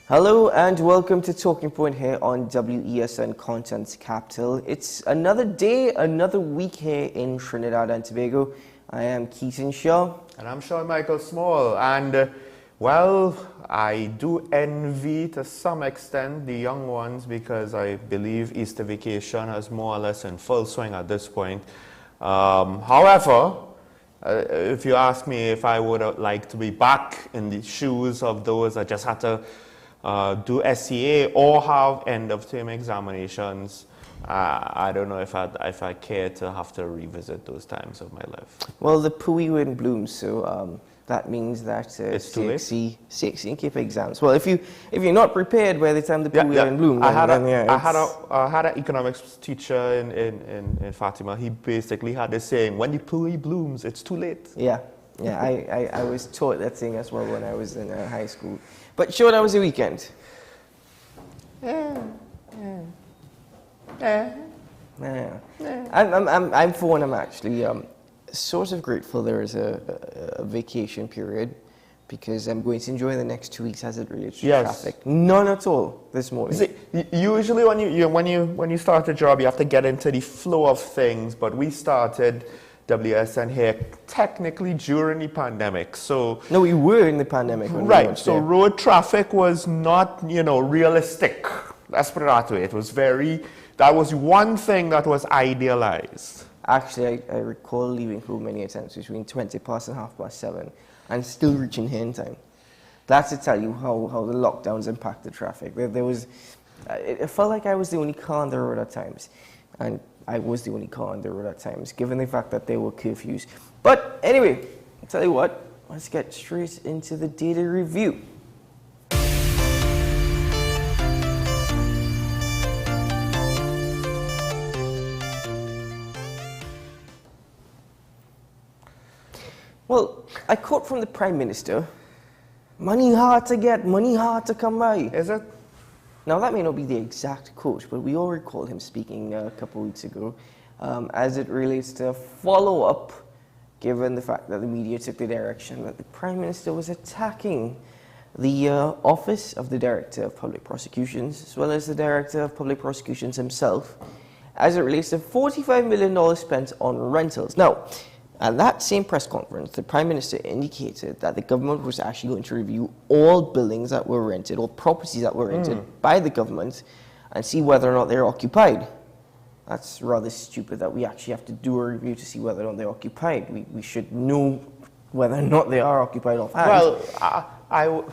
Hello and welcome to Talking Point here on WESN Content's Capital. It's another day, another week here in Trinidad and Tobago. I am Keaton Shaw. And I'm Sean Michael Small. And, well, I do envy to some extent the young ones because I believe Easter vacation is more or less in full swing at this point. However, if you ask me if I would like to be back in the shoes of those that just had to do SCA or have end-of-term examinations, I don't know if I care to have to revisit those times of my life. Well, the Pui wind blooms, so that means that it's too late. CXC and KP exams. Well, if you're not prepared by the time the Pui wind blooms, I had an economics teacher in Fatima. He basically had this saying, "When the Pui blooms, it's too late." Yeah. I was taught that thing as well when I was in high school. But sure, that was the weekend. I'm for one. I'm actually sort of grateful there is a vacation period because I'm going to enjoy the next 2 weeks as it relates to traffic. None at all this morning. See, usually when you start a job, you have to get into the flow of things. But we started WSN here technically during the pandemic, so no, we were in the pandemic when right. We so there. Road traffic was not realistic. Let's put it that way. It was that was one thing that was idealized. Actually, I recall leaving home many times between 20 past and 7:30, and still reaching here in time. That's to tell you how the lockdowns impacted traffic. There was, it felt like I was the only car on the road at times, and I was the only car on the road at times, given the fact that there were curfews. But anyway, I'll tell you what, let's get straight into the data review. Well, I quote from the Prime Minister, "Money hard to get, money hard to come by." Is it? Now, that may not be the exact quote, but we all recall him speaking a couple of weeks ago as it relates to follow-up, given the fact that the media took the direction that the Prime Minister was attacking the office of the Director of Public Prosecutions, as well as the Director of Public Prosecutions himself, as it relates to $45 million spent on rentals. Now, at that same press conference, the Prime Minister indicated that the government was actually going to review all buildings that were rented, or properties that were rented by the government, and see whether or not they're occupied. That's rather stupid that we actually have to do a review to see whether or not they're occupied. We should know whether or not they are occupied offhand. Well,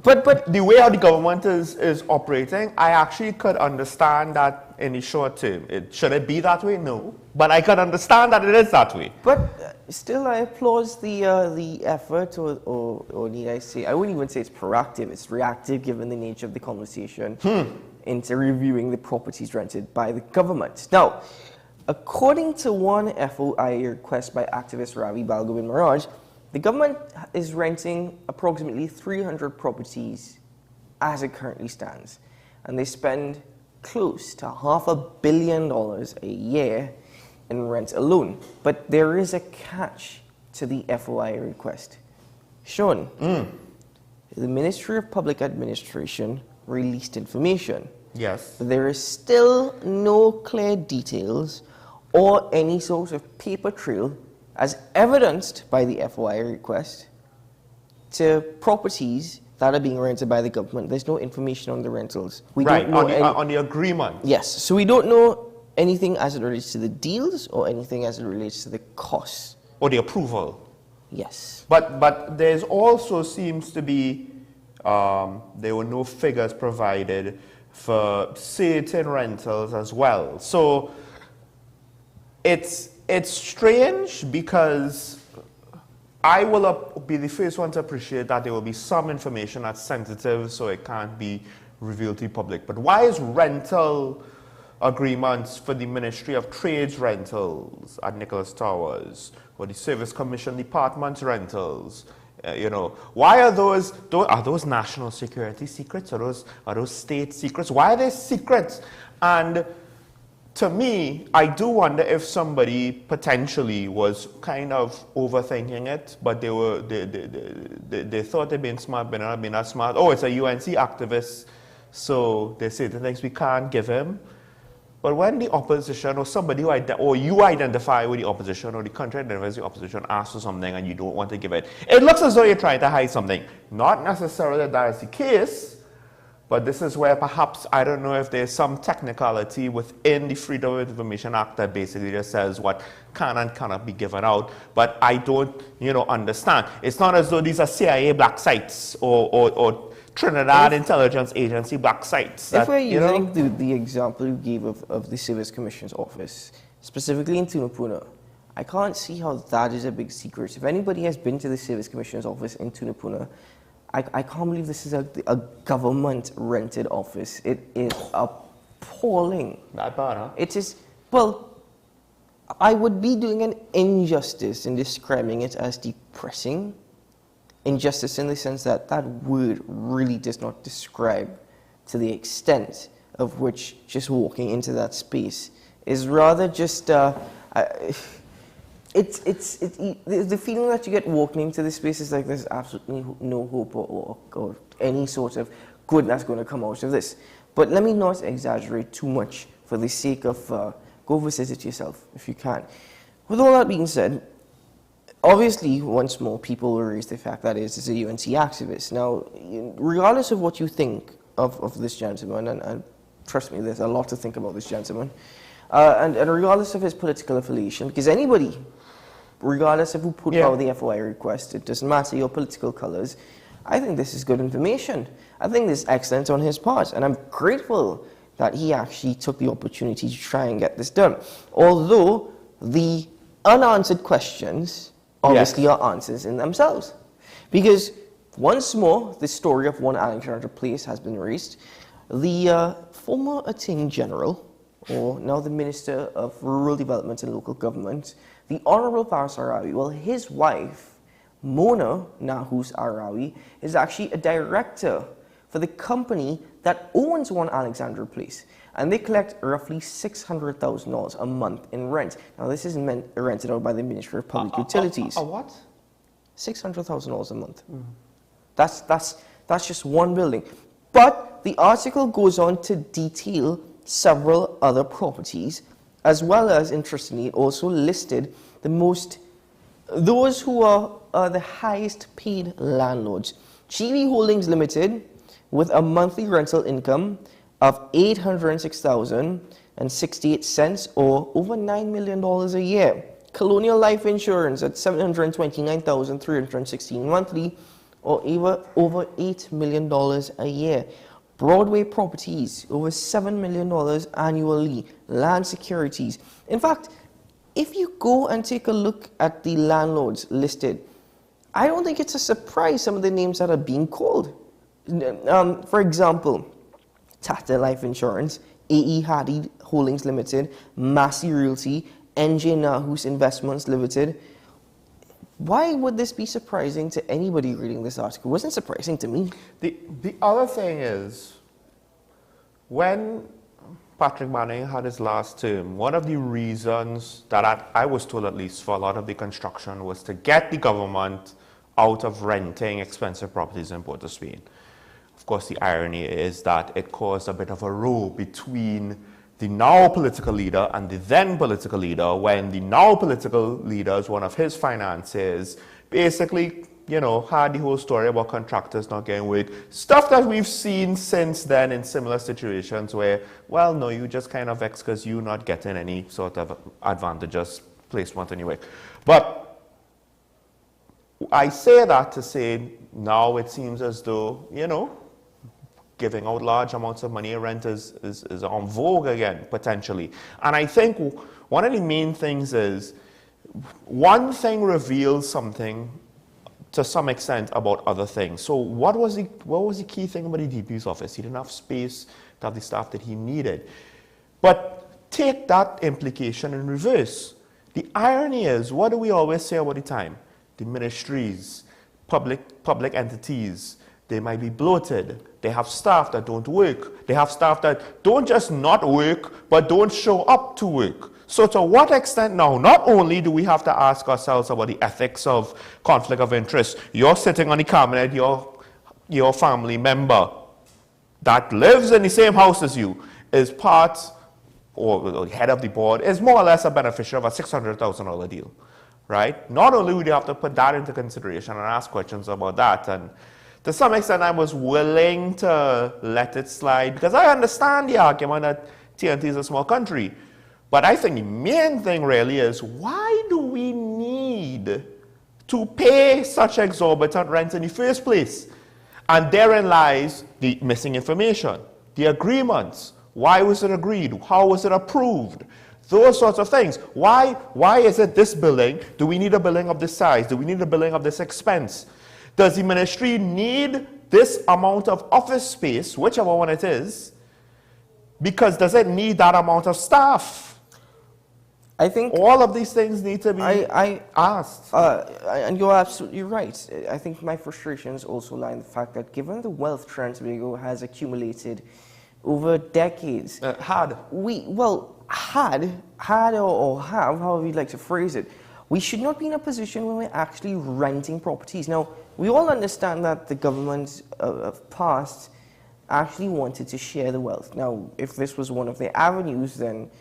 but the way how the government is operating, I actually could understand that in the short term. Should it be that way? No. But I could understand that it is that way. But still, I applaud the effort, or need I say, I wouldn't even say it's proactive, it's reactive given the nature of the conversation into reviewing the properties rented by the government. Now, according to one FOI request by activist Ravi Balgobin Maharaj, the government is renting approximately 300 properties as it currently stands, and they spend close to $500 million a year in rent alone. But there is a catch to the FOI request. Sean, the Ministry of Public Administration released information. Yes. But there is still no clear details or any sort of paper trail as evidenced by the FOI request to properties that are being rented by the government. There's no information on the rentals. We right, don't know on the agreement. Yes, so we don't know anything as it relates to the deals or anything as it relates to the costs. Or the approval. Yes. But there's also seems to be, there were no figures provided for certain rentals as well. So it's strange because I will be the first one to appreciate that there will be some information that's sensitive, so it can't be revealed to the public. But why is rental agreements for the Ministry of Trade's rentals at Nicholas Towers, or the Service Commission Department's rentals, why are those national security secrets? Are those state secrets? Why are they secrets? And to me, I do wonder if somebody potentially was kind of overthinking it, but they thought they'd been smart, but not been that smart. Oh, it's a UNC activist, so they say the things we can't give him. But when the opposition or somebody who or you identify with the opposition or the country identifies the opposition asks for something and you don't want to give it, it looks as though you're trying to hide something. Not necessarily that is the case, but this is where perhaps, I don't know if there's some technicality within the Freedom of Information Act that basically just says what can and cannot be given out, but I don't, understand. It's not as though these are CIA black sites or Trinidad Intelligence Agency black sites. If we're using the example you gave of the Service Commission's office, specifically in Tunapuna, I can't see how that is a big secret. If anybody has been to the Service Commission's office in Tunapuna, I can't believe this is a government-rented office. It is appalling. Not bad, huh? It is, well, I would be doing an injustice in describing it as depressing. Injustice in the sense that that word really does not describe to the extent of which just walking into that space is rather just it's the feeling that you get walking into the space is like there's absolutely no hope or any sort of good that's going to come out of this. But let me not exaggerate too much for the sake of go visit it yourself if you can. With all that being said, obviously, once more, people will raise the fact that it's a UNC activist. Now, regardless of what you think of this gentleman, and trust me, there's a lot to think about this gentleman, and regardless of his political affiliation, because anybody, regardless of who put out the FOI request, it doesn't matter your political colors, I think this is good information. I think this is excellent on his part, and I'm grateful that he actually took the opportunity to try and get this done. Although the unanswered questions obviously are answers in themselves. Because once more, the story of One Alexandra Place has been raised. The former Attorney General, or now the Minister of Rural Development and Local Government, the Honorable Faris Arawi, well, his wife, Mona Nahus Arawi, is actually a director for the company that owns One Alexandra Place. And they collect roughly $600,000 a month in rent. Now, this is rented out by the Ministry of Public Utilities. What? $600,000 a month. That's just one building. But the article goes on to detail several other properties, as well as, interestingly, also listed those who are the highest paid landlords. GV Holdings Limited, with a monthly rental income of $806,068, or over $9 million a year. Colonial Life Insurance at $729,316 monthly, or over $8 million a year. Broadway Properties, over $7 million annually. Land Securities. In fact, if you go and take a look at the landlords listed, I don't think it's a surprise some of the names that are being called. For example, Tata Life Insurance, AE Hardy Holdings Limited, Massey Realty, NJ Nahus Investments Limited. Why would this be surprising to anybody reading this article? It wasn't surprising to me. The other thing is, when Patrick Manning had his last term, one of the reasons that I was told, at least, for a lot of the construction was to get the government out of renting expensive properties in Port of Spain. Of course, the irony is that it caused a bit of a row between the now political leader and the then political leader, when the now political leader, one of his financiers, basically, had the whole story about contractors not getting work. Stuff that we've seen since then in similar situations where, well, no, you just kind of vex because you're not getting any sort of advantageous placement on your work. But I say that to say now it seems as though, giving out large amounts of money in rent is on vogue again, potentially. And I think one of the main things is, one thing reveals something to some extent about other things. So what was the key thing about the DP's office? He didn't have space to have the staff that he needed. But take that implication in reverse. The irony is, what do we always say about the time? The ministries, public entities, they might be bloated. They have staff that don't work. They have staff that don't just not work, but don't show up to work. So to what extent now, not only do we have to ask ourselves about the ethics of conflict of interest, you're sitting on the cabinet, your family member that lives in the same house as you is part or head of the board, is more or less a beneficiary of a $600,000 deal, right? Not only would you have to put that into consideration and ask questions about that, and to some extent I was willing to let it slide because I understand the argument that TNT is a small country. But I think the main thing really is, why do we need to pay such exorbitant rent in the first place? And therein lies the missing information, the agreements. Why was it agreed? How was it approved? Those sorts of things. Why is it this building? Do we need a building of this size? Do we need a building of this expense? Does the ministry need this amount of office space, whichever one it is? Because does it need that amount of staff? I think all of these things need to be asked. And you're absolutely right. I think my frustrations also lie in the fact that given the wealth Transvago has accumulated over decades, had or have, however you'd like to phrase it, we should not be in a position where we're actually renting properties. Now, we all understand that the government of past actually wanted to share the wealth. Now, if this was one of their avenues, then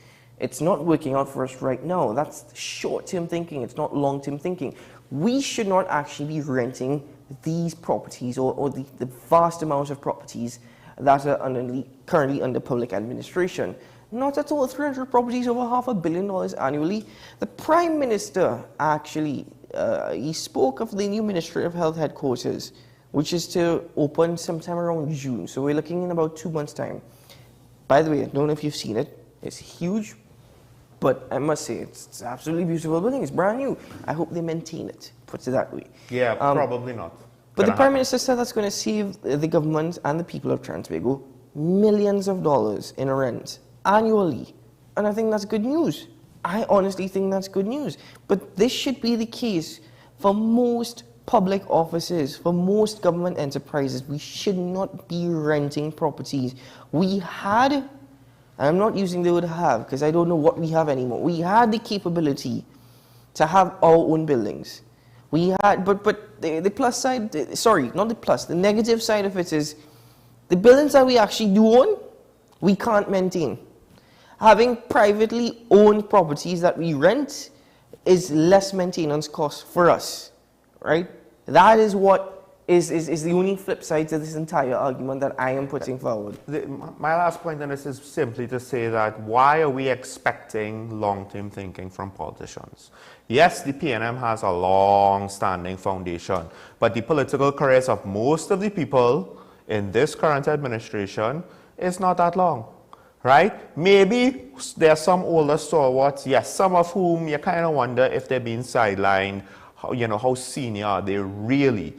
it's not working out for us right now. That's short-term thinking. It's not long-term thinking. We should not actually be renting these properties or the vast amount of properties that are currently under public administration. Not at all. 300 properties, over $500 million annually. The Prime Minister actually, he spoke of the new Ministry of Health headquarters, which is to open sometime around June. So we're looking in about 2 months' time. By the way, I don't know if you've seen it. It's huge. But I must say, it's an absolutely beautiful building. It's brand new. I hope they maintain it, put it that way. Yeah, probably not. But the Prime Minister said that's going to save the government and the people of Transvago millions of dollars in rent annually. And I think that's good news. I honestly think that's good news. But this should be the case for most public offices, for most government enterprises. We should not be renting properties. We had... I'm not using the word have because I don't know what we have anymore. We had the capability to have our own buildings. We had, but the plus side, sorry, not the plus, the negative side of it is the buildings that we actually do own, we can't maintain. Having privately owned properties that we rent is less maintenance cost for us, right? That is what is the only flip side to this entire argument that I am putting forward. My last point on this is simply to say that why are we expecting long-term thinking from politicians? Yes, the PNM has a long-standing foundation, but the political careers of most of the people in this current administration is not that long, right? Maybe there are some older stalwarts, yes, some of whom you kind of wonder if they're being sidelined, how senior are they really?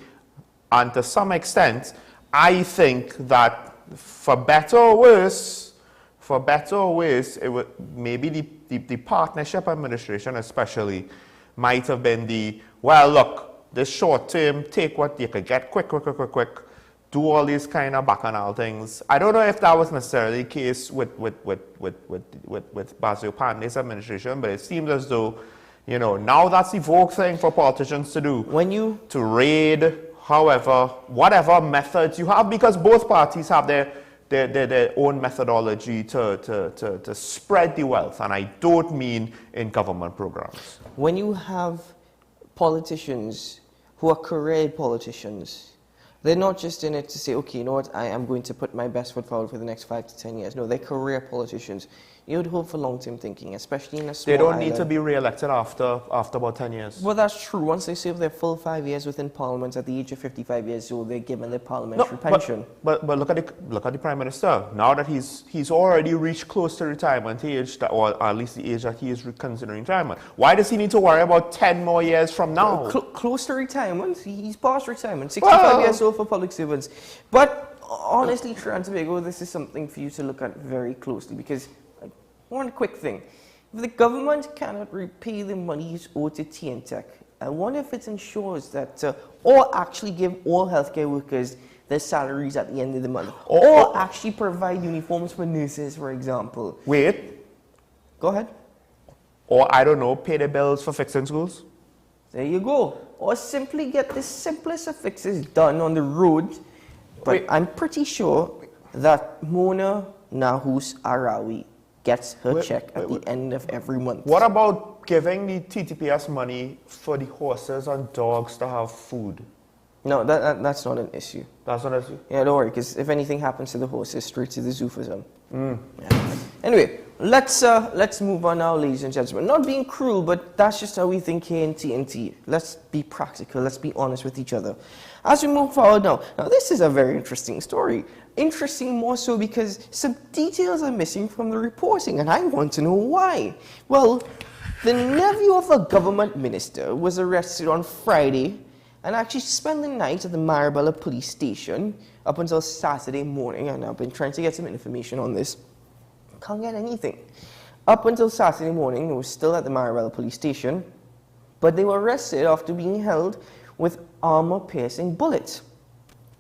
And to some extent, I think that for better or worse, it would, maybe the partnership administration especially might have been well, look, this short term, take what you could get quick, do all these kind of bacchanal things. I don't know if that was necessarily the case with Basil Pandey's administration, but it seems as though, now that's the vogue thing for politicians to do. To raid, however, whatever methods you have, because both parties have their own methodology to spread the wealth, and I don't mean in government programs. When you have politicians who are career politicians, they're not just in it to say, okay, you know what, I am going to put my best foot forward for the next 5 to 10 years. No, they're career politicians. You would hope for long-term thinking, especially in a small island. They don't need to be re-elected after about 10 years. Well, that's true. Once they serve their full 5 years within Parliament at the age of 55 years old, they're given their parliamentary pension. But look at the Prime Minister. Now that he's already reached close to retirement age, or at least the age that he is considering retirement, why does he need to worry about 10 more years from now? Close to retirement? He's past retirement. 65 years old for public servants. But honestly, Transvago, this is something for you to look at very closely, because one quick thing. If the government cannot repay the monies owed to TNTech, I wonder if it ensures that, or actually give all healthcare workers their salaries at the end of the month. Or Or actually provide uniforms for nurses, for example. Wait. Go ahead. Or, I don't know, pay the bills for fixing schools? There you go. Or simply get the simplest of fixes done on the road. But Wait. I'm pretty sure that Mona Nahus Arawi gets her check at the end of every month. What about giving the TTPS money for the horses and dogs to have food? No, that's not an issue. That's not an issue? Yeah, don't worry, because if anything happens to the horses, straight to the zoo for them. Yeah. Anyway, let's move on now, ladies and gentlemen. Not being cruel, but that's just how we think here in TNT. Let's be practical. Let's be honest with each other. As we move forward now, this is a very interesting story. Interesting more so because some details are missing from the reporting, and I want to know why. Well, the nephew of a government minister was arrested on Friday and actually spent the night at the Marabella police station up until Saturday morning, and I've been trying to get some information on this. Can't get anything. Up until Saturday morning, they were still at the Marabella police station, but they were arrested after being held with armor-piercing bullets.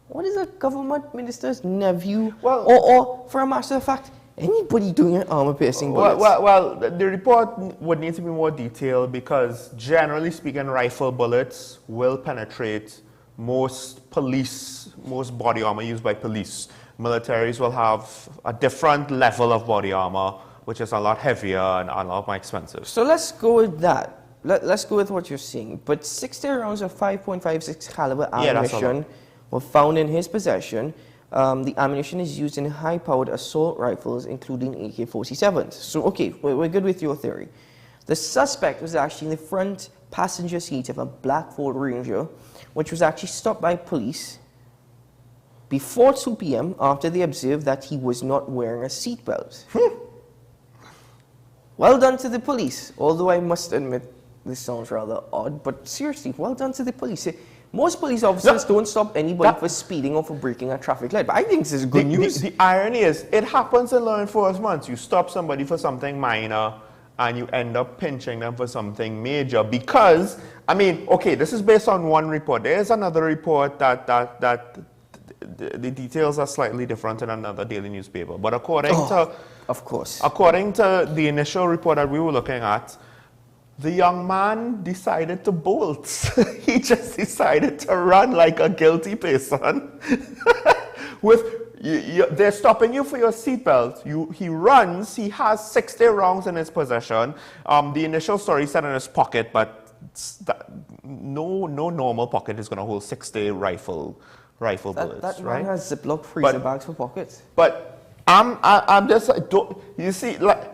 What is a government minister's nephew, or for a matter of fact, anybody doing an armor-piercing bullets? Well, the report would need to be more detailed because, generally speaking, rifle bullets will penetrate most body armor used by police. Militaries will have a different level of body armor, which is a lot heavier and a lot more expensive. So let's go with that. Let's go with what you're saying. But 60 rounds of 5.56 caliber ammunition were found in his possession. The ammunition is used in high-powered assault rifles, including AK-47s. So, okay, we're good with your theory. The suspect was actually in the front passenger seat of a black Ford Ranger, which was actually stopped by police before 2 p.m. after they observed that he was not wearing a seatbelt. Well done to the police, although I must admit this sounds rather odd, but seriously, well done to the police. Most police officers don't stop anybody for speeding or for breaking a traffic light, but I think this is good news. The irony is, it happens in law enforcement. You stop somebody for something minor, and you end up pinching them for something major because, I mean, okay, this is based on one report. There is another report that the details are slightly different in another daily newspaper. But according to the initial report that we were looking at, the young man decided to bolt. He just decided to run like a guilty person. They're stopping you for your seatbelt. He runs. He has 60 rounds in his possession. The initial story said in his pocket, but no normal pocket is going to hold 60 rifle bullets. That right? man has Ziploc freezer bags for pockets. But I'm just you see, like,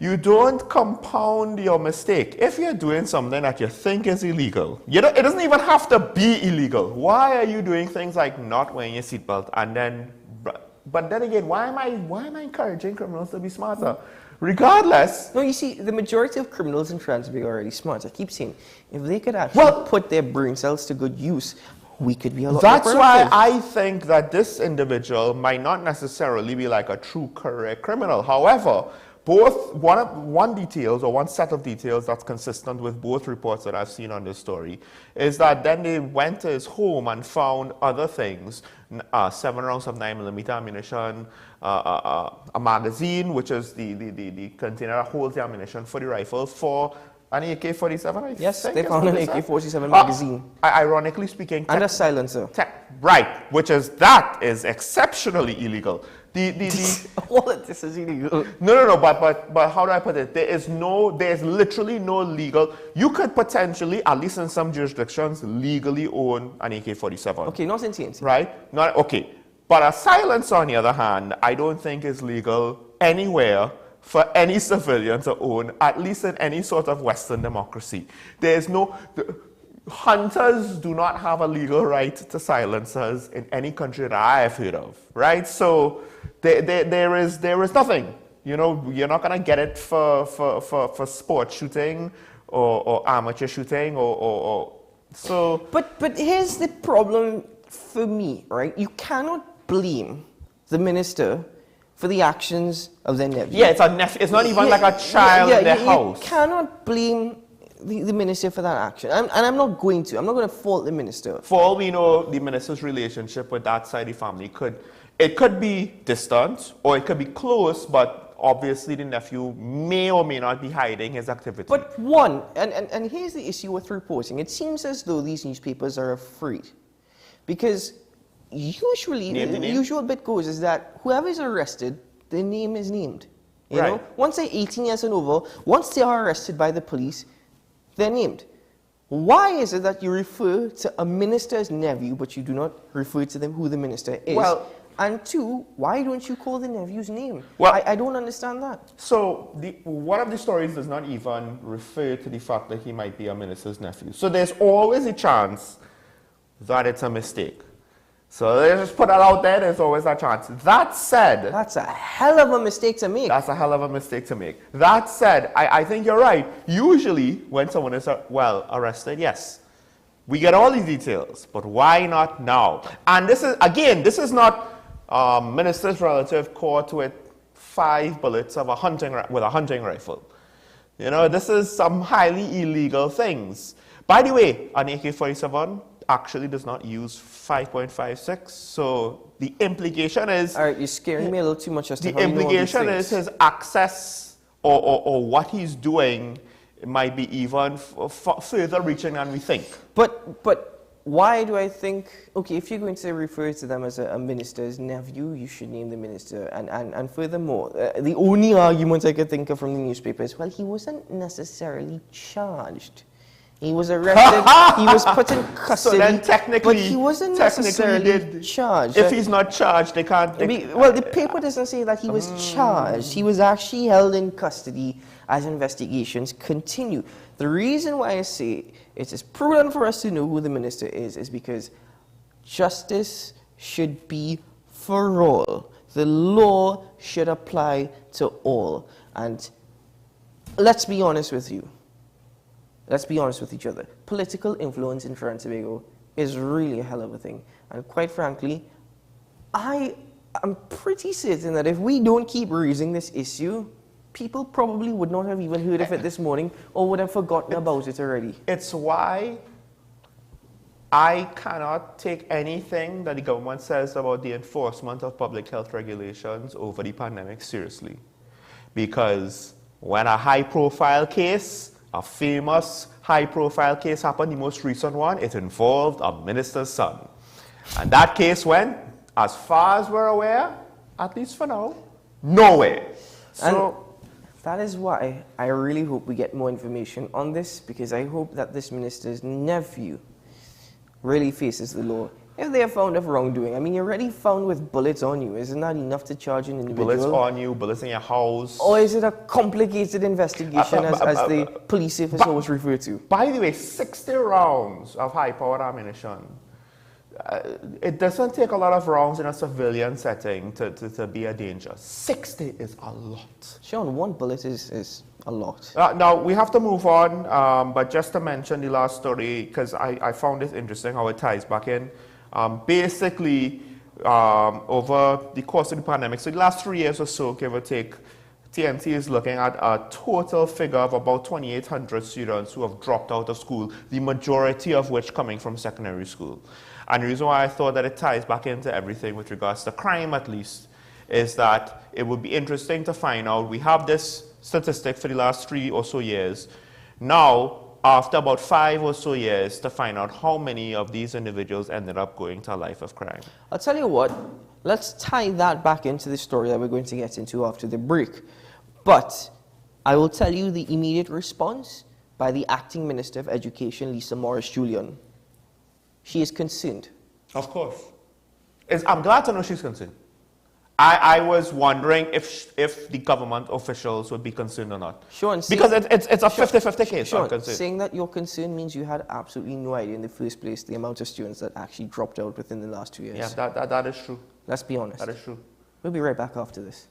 you don't compound your mistake. If you're doing something that you think is illegal, it doesn't even have to be illegal. Why are you doing things like not wearing your seatbelt? And then, but then again, why am I encouraging criminals to be smarter? Regardless. No, you see, the majority of criminals in transit are already smart. I keep saying, if they could actually put their brain cells to good use, we could be a lot more productive. That's why I think that this individual might not necessarily be like a true career criminal. However, one set of details that's consistent with both reports that I've seen on this story is that then they went to his home and found other things, 7 rounds of 9mm ammunition, a magazine, which is the container that holds the ammunition for the rifle, for an AK-47, Yes, they found an AK-47 magazine. Ironically speaking. And a silencer. Right, that is exceptionally illegal. All of this is illegal. No, but how do I put it? There's literally no legal. You could potentially, at least in some jurisdictions, legally own an AK-47. Okay, not in TNT. Right? Not okay. But a silencer, on the other hand, I don't think is legal anywhere for any civilian to own, at least in any sort of Western democracy. Hunters do not have a legal right to silencers in any country that I have heard of, right? So there is nothing. You're not gonna get it for sport shooting or amateur shooting or so. But here's the problem for me, right? You cannot blame the minister for the actions of their nephew. Yeah, it's a nephew. It's not even like a child in their house. You cannot blame the minister for that action. And I'm not going to. I'm not going to fault the minister. For all we know, the minister's relationship with that side of the family could be distant or it could be close, but obviously the nephew may or may not be hiding his activity. But one, and here's the issue with reporting. It seems as though these newspapers are afraid. Because usually, the usual bit goes is that whoever is arrested, their name is named. You know? Once they're 18 years and over, once they are arrested by the police, they're named. Why is it that you refer to a minister's nephew, but you do not refer to them who the minister is? Well, and two, why don't you call the nephew's name? Well, I don't understand that. So one of the stories does not even refer to the fact that he might be a minister's nephew. So there's always a chance that it's a mistake. So let's just put that out there, there's always a chance. That said... That's a hell of a mistake to make. That's a hell of a mistake to make. That said, I think you're right. Usually, when someone is, arrested, yes, we get all these details, but why not now? And this is not minister's relative caught with 5 bullets with a hunting rifle. You know, this is some highly illegal things. By the way, an AK-47 actually does not use 5.56, so the implication is... All right, you're scaring me a little too much as to the how you know all these implication is his access or what he's doing might be even further reaching than we think. But why do I think, okay, if you're going to refer to them as a minister's nephew, you should name the minister. And furthermore, the only argument I could think of from the newspaper is, well, he wasn't necessarily charged. He was arrested, he was put in custody, so then technically, but he wasn't necessarily charged. If he's not charged, they can't... well, the paper doesn't say that he was charged. He was actually held in custody as investigations continue. The reason why I say it is prudent for us to know who the minister is because justice should be for all. The law should apply to all. And let's be honest with you. Let's be honest with each other. Political influence in Trinidad and Tobago is really a hell of a thing. And quite frankly, I am pretty certain that if we don't keep raising this issue, people probably would not have even heard of it this morning or would have forgotten about it already. It's why I cannot take anything that the government says about the enforcement of public health regulations over the pandemic seriously. Because when a high-profile case, a famous high-profile case happened, the most recent one, it involved a minister's son. And that case went, as far as we're aware, at least for now, nowhere. So and that is why I really hope we get more information on this, because I hope that this minister's nephew really faces the law. If they are found of wrongdoing, I mean, you're already found with bullets on you. Isn't that enough to charge an individual? Bullets on you, bullets in your house. Or is it a complicated investigation, as the police officer was referred to? By the way, 60 rounds of high-powered ammunition. It doesn't take a lot of rounds in a civilian setting to be a danger. 60 is a lot. Sean, 1 bullet is a lot. Now, we have to move on, but just to mention the last story, because I found it interesting how it ties back in. Basically, over the course of the pandemic, so the last 3 years or so, give or take, TNT is looking at a total figure of about 2,800 students who have dropped out of school, the majority of which coming from secondary school. And the reason why I thought that it ties back into everything with regards to crime, at least, is that it would be interesting to find out. We have this statistic for the last 3 or so years. Now, after about 5 or so years, to find out how many of these individuals ended up going to a life of crime. I'll tell you what, let's tie that back into the story that we're going to get into after the break. But I will tell you the immediate response by the Acting Minister of Education, Lisa Morris-Julian. She is concerned. Of course. I'm glad to know she's concerned. I was wondering if the government officials would be concerned or not. Sean, because it's a 50-50 case. Sean, saying that you're concerned means you had absolutely no idea in the first place the amount of students that actually dropped out within the last 2 years. Yeah, that is true. Let's be honest. That is true. We'll be right back after this.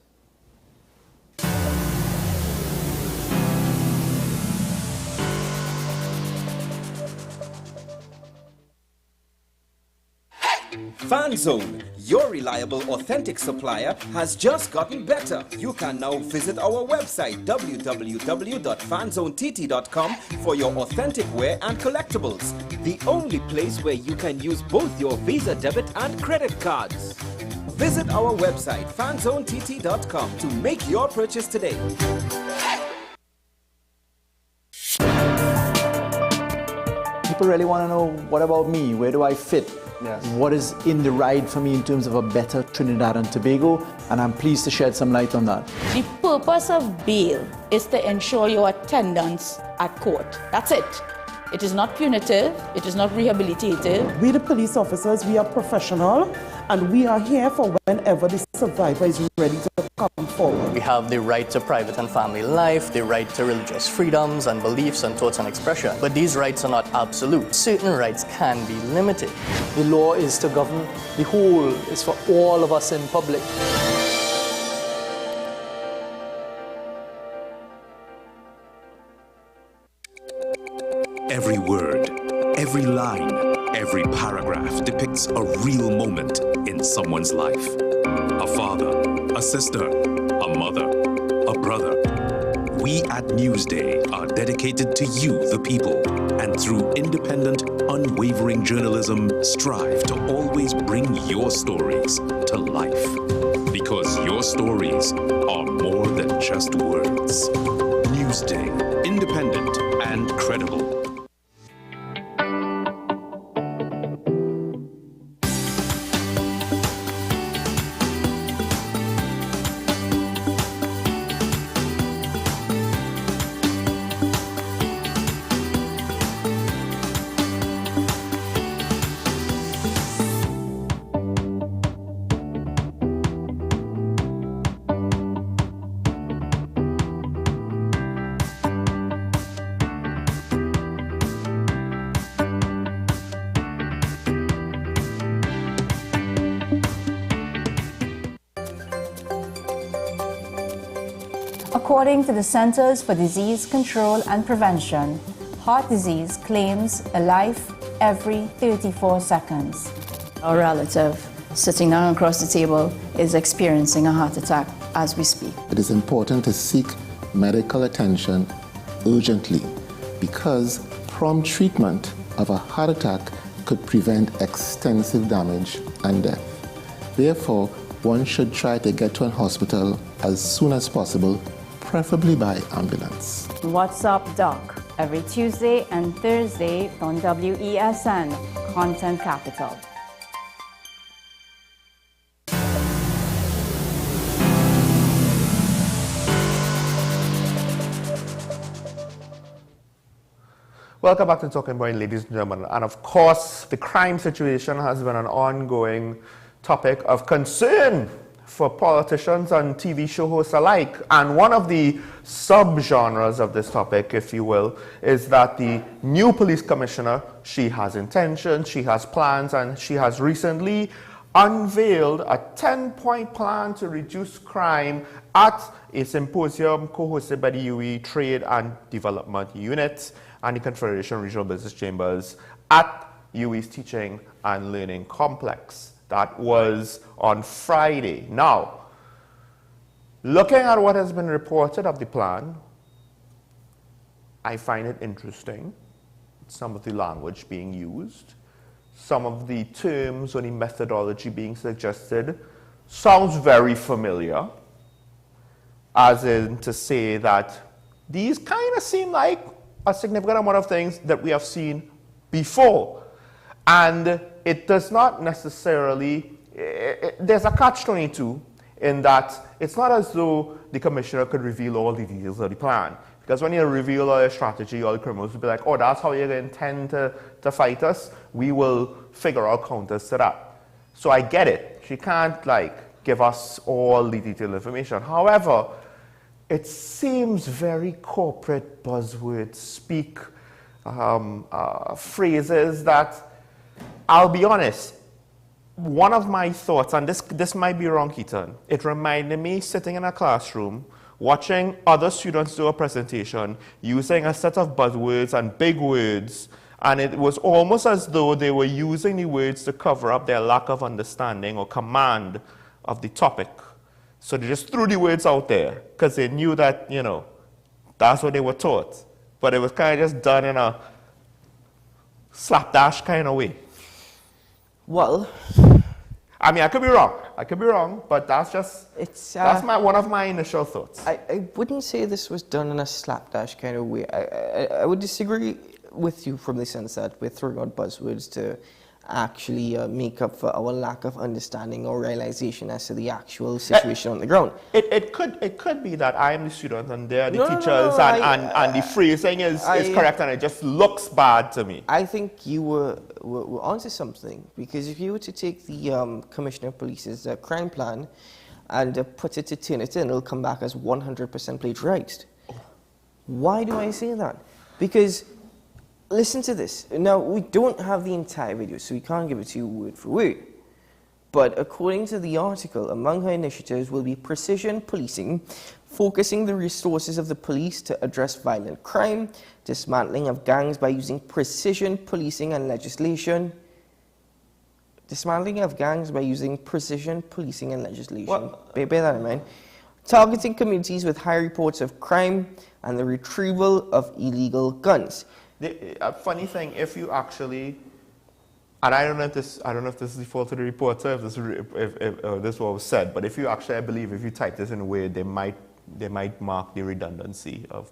FanZone, your reliable, authentic supplier, has just gotten better. You can now visit our website www.fanzonett.com for your authentic wear and collectibles. The only place where you can use both your Visa debit and credit cards. Visit our website fanzonett.com to make your purchase today. People really want to know, what about me? Where do I fit? Yes. What is in the ride for me in terms of a better Trinidad and Tobago? And I'm pleased to shed some light on that. The purpose of bail is to ensure your attendance at court. That's it. It is not punitive. It is not rehabilitative. We, the police officers, we are professional, and we are here for whenever the survivor is ready to come forward. We have the right to private and family life, the right to religious freedoms and beliefs and thoughts and expression. But these rights are not absolute. Certain rights can be limited. The law is to govern the whole, it's for all of us in public. Every word, every line, every paragraph depicts a real moment in someone's life. A father, a sister, a mother, a brother. We at Newsday are dedicated to you, the people, and through independent, unwavering journalism, strive to always bring your stories to life. Because your stories are more than just words. Newsday, independent and credible. According to the Centers for Disease Control and Prevention, heart disease claims a life every 34 seconds. Our relative sitting down across the table is experiencing a heart attack as we speak. It is important to seek medical attention urgently because prompt treatment of a heart attack could prevent extensive damage and death. Therefore, one should try to get to an hospital as soon as possible, preferably by ambulance. What's Up Doc, every Tuesday and Thursday on WESN, Content Capital. Welcome back to Talking Point, ladies and gentlemen. And of course, the crime situation has been an ongoing topic of concern for politicians and TV show hosts alike. And one of the subgenres of this topic, if you will, is that the new police commissioner, she has intentions, she has plans, and she has recently unveiled a 10-point plan to reduce crime at a symposium co-hosted by the UE Trade and Development Unit and the Confederation Regional Business Chambers at UE's Teaching and Learning Complex. That was on Friday. Now, looking at what has been reported of the plan, I find it interesting. Some of the language being used, some of the terms or the methodology being suggested sounds very familiar, as in to say that these kind of seem like a significant amount of things that we have seen before. And it does not necessarily, there's a catch-22 in that it's not as though the commissioner could reveal all the details of the plan. Because when you reveal all your strategy, all the criminals will be like, oh, that's how you intend to fight us? We will figure out counters to that. So I get it. She can't give us all the detailed information. However, it seems very corporate buzzword speak, phrases that, I'll be honest, one of my thoughts, and this might be wrong, Keaton, it reminded me sitting in a classroom, watching other students do a presentation, using a set of buzzwords and big words, And it was almost as though they were using the words to cover up their lack of understanding or command of the topic. So they just threw the words out there because they knew that, you know, that's what they were taught. But it was kind of just done in a slapdash kind of way. Well, I mean, I could be wrong, but that's just, that's one of my initial thoughts. I wouldn't say this was done in a slapdash kind of way. I would disagree with you from the sense that we're throwing out buzzwords to actually make up for our lack of understanding or realization as to the actual situation on the ground. It could be that I am the student and they're the teachers and the phrasing is correct and it just looks bad to me. I think you were onto something, because if you were to take the Commissioner of Police's crime plan and put it to turn it in, it'll come back as 100% plagiarized. Why do I say that? Because listen to this. Now, we don't have the entire video, so we can't give it to you word for word. But according to the article, among her initiatives will be precision policing, focusing the resources of the police to address violent crime, dismantling of gangs by using precision policing and legislation. Dismantling of gangs by using precision policing and legislation. Bear that in mind. Targeting communities with high reports of crime and the retrieval of illegal guns. A funny thing, if you actually, and I don't know if this is the fault of the reporter, if this was said, but if you actually, I believe, if you type this in a way, they might mark the redundancy of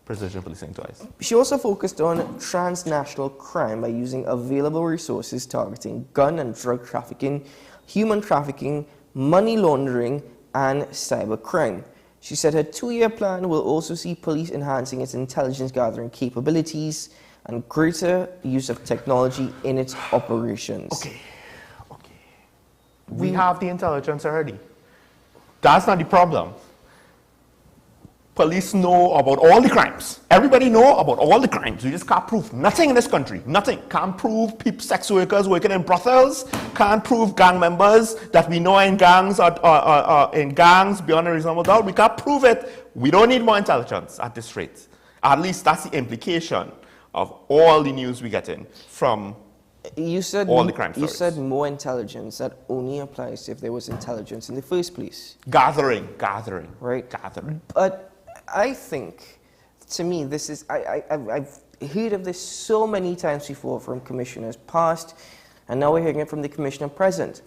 precision policing twice. She also focused on transnational crime by using available resources targeting gun and drug trafficking, human trafficking, money laundering, and cyber crime. She said her 2-year plan will also see police enhancing its intelligence gathering capabilities and greater use of technology in its operations. Okay. We have the intelligence already. That's not the problem. Police know about all the crimes. Everybody know about all the crimes. We just can't prove nothing in this country. Nothing. Can't prove sex workers working in brothels. Can't prove gang members that we know in gangs or in gangs beyond a reasonable doubt. We can't prove it. We don't need more intelligence at this rate. At least that's the implication of all the news we get in from all the crime stories. You said more intelligence. That only applies if there was intelligence in the first place. Gathering. Right. Gathering. But I think, to me, this is, I've heard of this so many times before from commissioners past, and now we're hearing it from the commissioner present.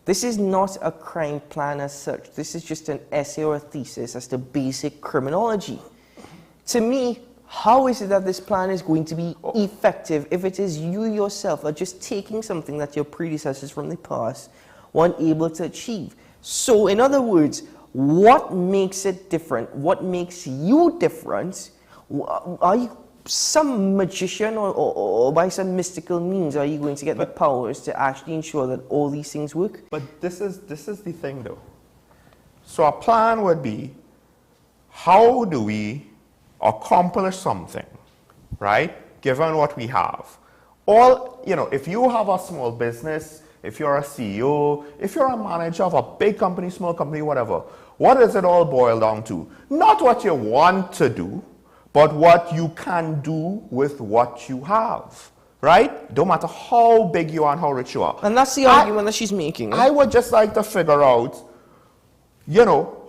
This is not a crime plan as such. This is just an essay or a thesis as to basic criminology. To me, how is it that this plan is going to be effective if it is you yourself are just taking something that your predecessors from the past weren't able to achieve? So, in other words, what makes it different? What makes you different? Are you some magician or by some mystical means are you going to get the powers to actually ensure that all these things work? But this is the thing though. So our plan would be, how do we accomplish something, right? Given what we have. If you have a small business, if you're a CEO, if you're a manager of a big company, small company, whatever, what does it all boil down to? Not what you want to do, but what you can do with what you have, right? Don't matter how big you are and how rich you are. And that's the argument that she's making. I would just like to figure out,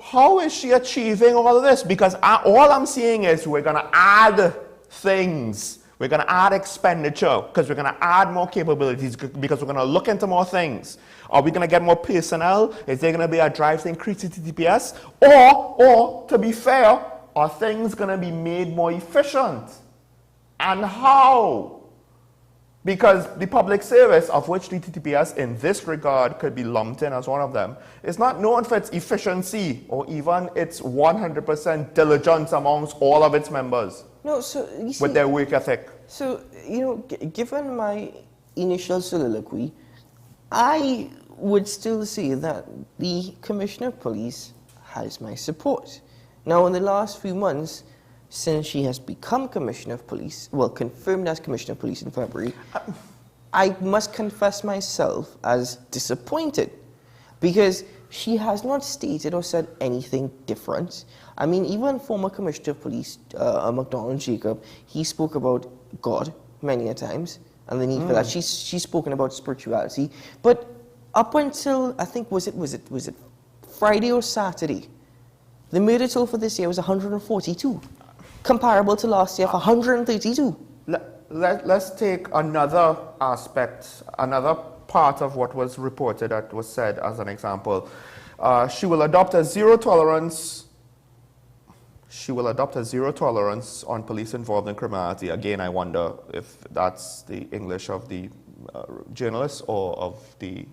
how is she achieving all of this? Because all I'm seeing is we're going to add things. We're going to add expenditure because we're going to add more capabilities because we're going to look into more things. Are we going to get more personnel? Is there going to be a drive to increase the TTPS? Or, to be fair, are things going to be made more efficient? And how? Because the public service, of which the TTPS in this regard could be lumped in as one of them, is not known for its efficiency or even its 100% diligence amongst all of its members. No, so you see, with their work ethic. So, given my initial soliloquy, I would still say that the Commissioner of Police has my support. Now, in the last few months, since she has become Commissioner of Police, well, confirmed as Commissioner of Police in February, I must confess myself as disappointed because she has not stated or said anything different. I mean, even former Commissioner of Police, McDonald Jacob, he spoke about God, many a times, and the need for that. She's spoken about spirituality, but up until I think was it Friday or Saturday, the murder toll for this year was 142, comparable to last year for 132. Let's take another aspect, another part of what was reported that was said as an example. She will adopt a zero tolerance on police involved in criminality. Again, I wonder if that's the English of the journalist or of the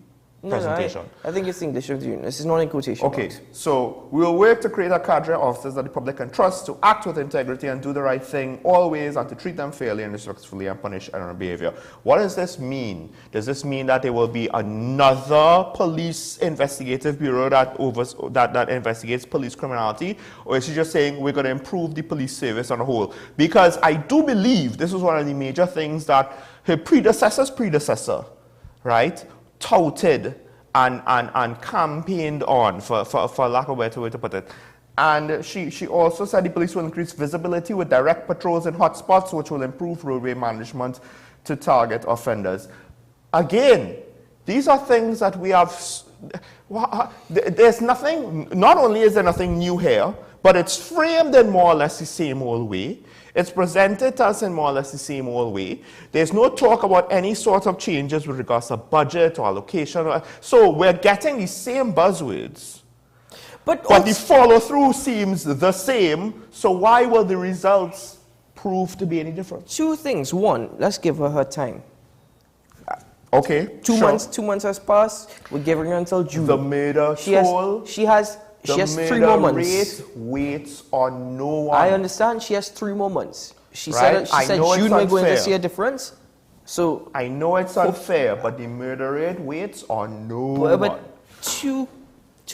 presentation. No, I think it's English of the journalist. It's not in quotation Okay, marks. so we will work to create a cadre of officers that the public can trust to act with integrity and do the right thing always, and to treat them fairly and respectfully and punish errant behavior. What does this mean? Does this mean that there will be another police investigative bureau that investigates police criminality? Or is she just saying we're going to improve the police service on a whole? Because I do believe this was one of the major things that her predecessor, right, touted and campaigned on, for lack of a better way to put it. And she also said the police will increase visibility with direct patrols in hotspots, which will improve roadway management to target offenders. Again, these are things that we have. There's nothing, not only is there nothing new here, but it's framed in more or less the same old way. It's presented to us in more or less the same old way. There's no talk about any sort of changes with regards to budget or allocation. So we're getting the same buzzwords. But the follow-through seems the same. So why will the results prove to be any different? Two things. One, let's give her time. Okay, 2 months. 2 months has passed. We're giving her until June. The murder toll. She has 3 more months. Rate waits on no one. I understand. She has 3 more months. She right? said June we're going to see a difference. So I know it's unfair, but the murder rate waits on no one. But two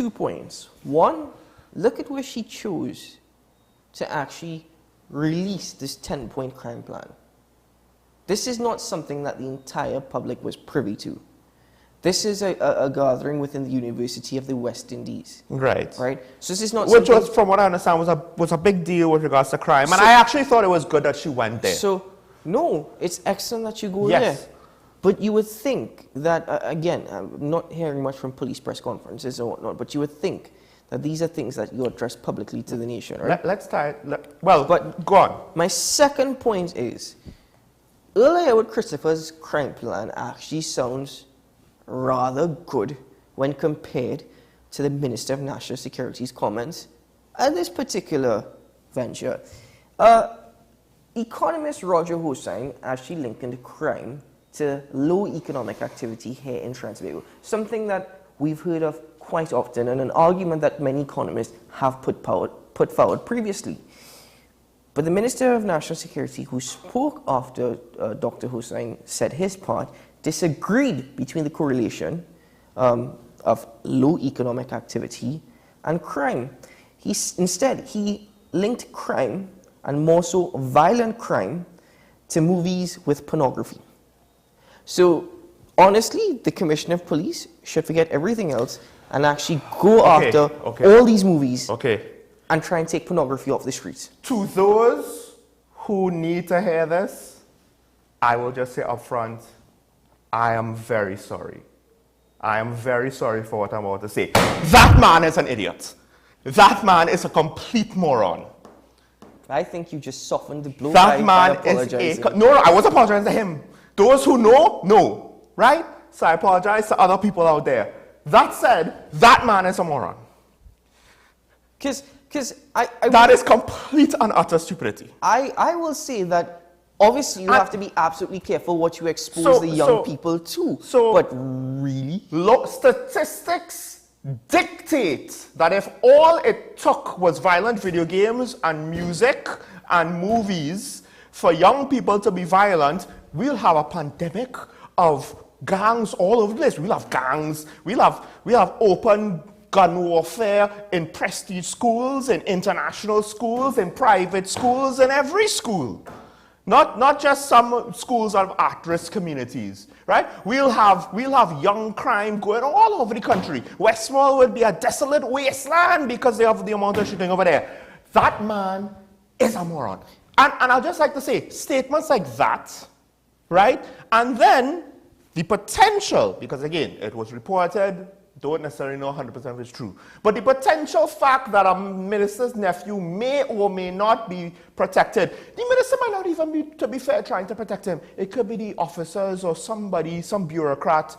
points. One, look at where she chose to actually release this 10-point crime plan. This is not something that the entire public was privy to. This is a gathering within the University of the West Indies. Right. Right? So this is not Which was, from what I understand, was a big deal with regards to crime. And I actually thought it was good that she went there. So, no, it's excellent that you go yes. there. But you would think that, again, I'm not hearing much from police press conferences or whatnot, but you would think that these are things that you address publicly to the nation, right? Let's start. But go on. My second point is, earlier with Christopher's crime plan actually sounds rather good when compared to the Minister of National Security's comments at this particular venture. Economist Roger Hossain actually linked crime to low economic activity here in Trinidad, something that we've heard of quite often and an argument that many economists have put forward previously. But the Minister of National Security, who spoke after Dr. Hossain said his part, disagreed between the correlation of low economic activity and crime. Instead, he linked crime, and more so violent crime, to movies with pornography. So, honestly, the Commissioner of Police should forget everything else and actually go after all these movies and try and take pornography off the streets. To those who need to hear this, I will just say up front, I am very sorry. I am very sorry for what I'm about to say. That man is an idiot. That man is a complete moron. I think you just softened the blow that man by apologizing. No, I was apologizing to him. Those who know, right? So I apologize to other people out there. That said, that man is a moron. Because that is complete and utter stupidity. I will say that obviously you have to be absolutely careful what you expose the young people to. But really? Statistics dictate that if all it took was violent video games and music and movies for young people to be violent, we'll have a pandemic of gangs all over the place. We'll have gangs. We'll have open gun warfare in prestige schools, in international schools, in private schools, in every school. Not just some schools of at-risk communities, right? We'll have young crime going all over the country. Westmore will be a desolate wasteland because they have the amount of shooting over there. That man is a moron. And I'd just like to say, statements like that right? And then the potential, because again, it was reported, don't necessarily know 100% if it's true, but the potential fact that a minister's nephew may or may not be protected, the minister might not even be, to be fair, trying to protect him. It could be the officers or somebody, some bureaucrat,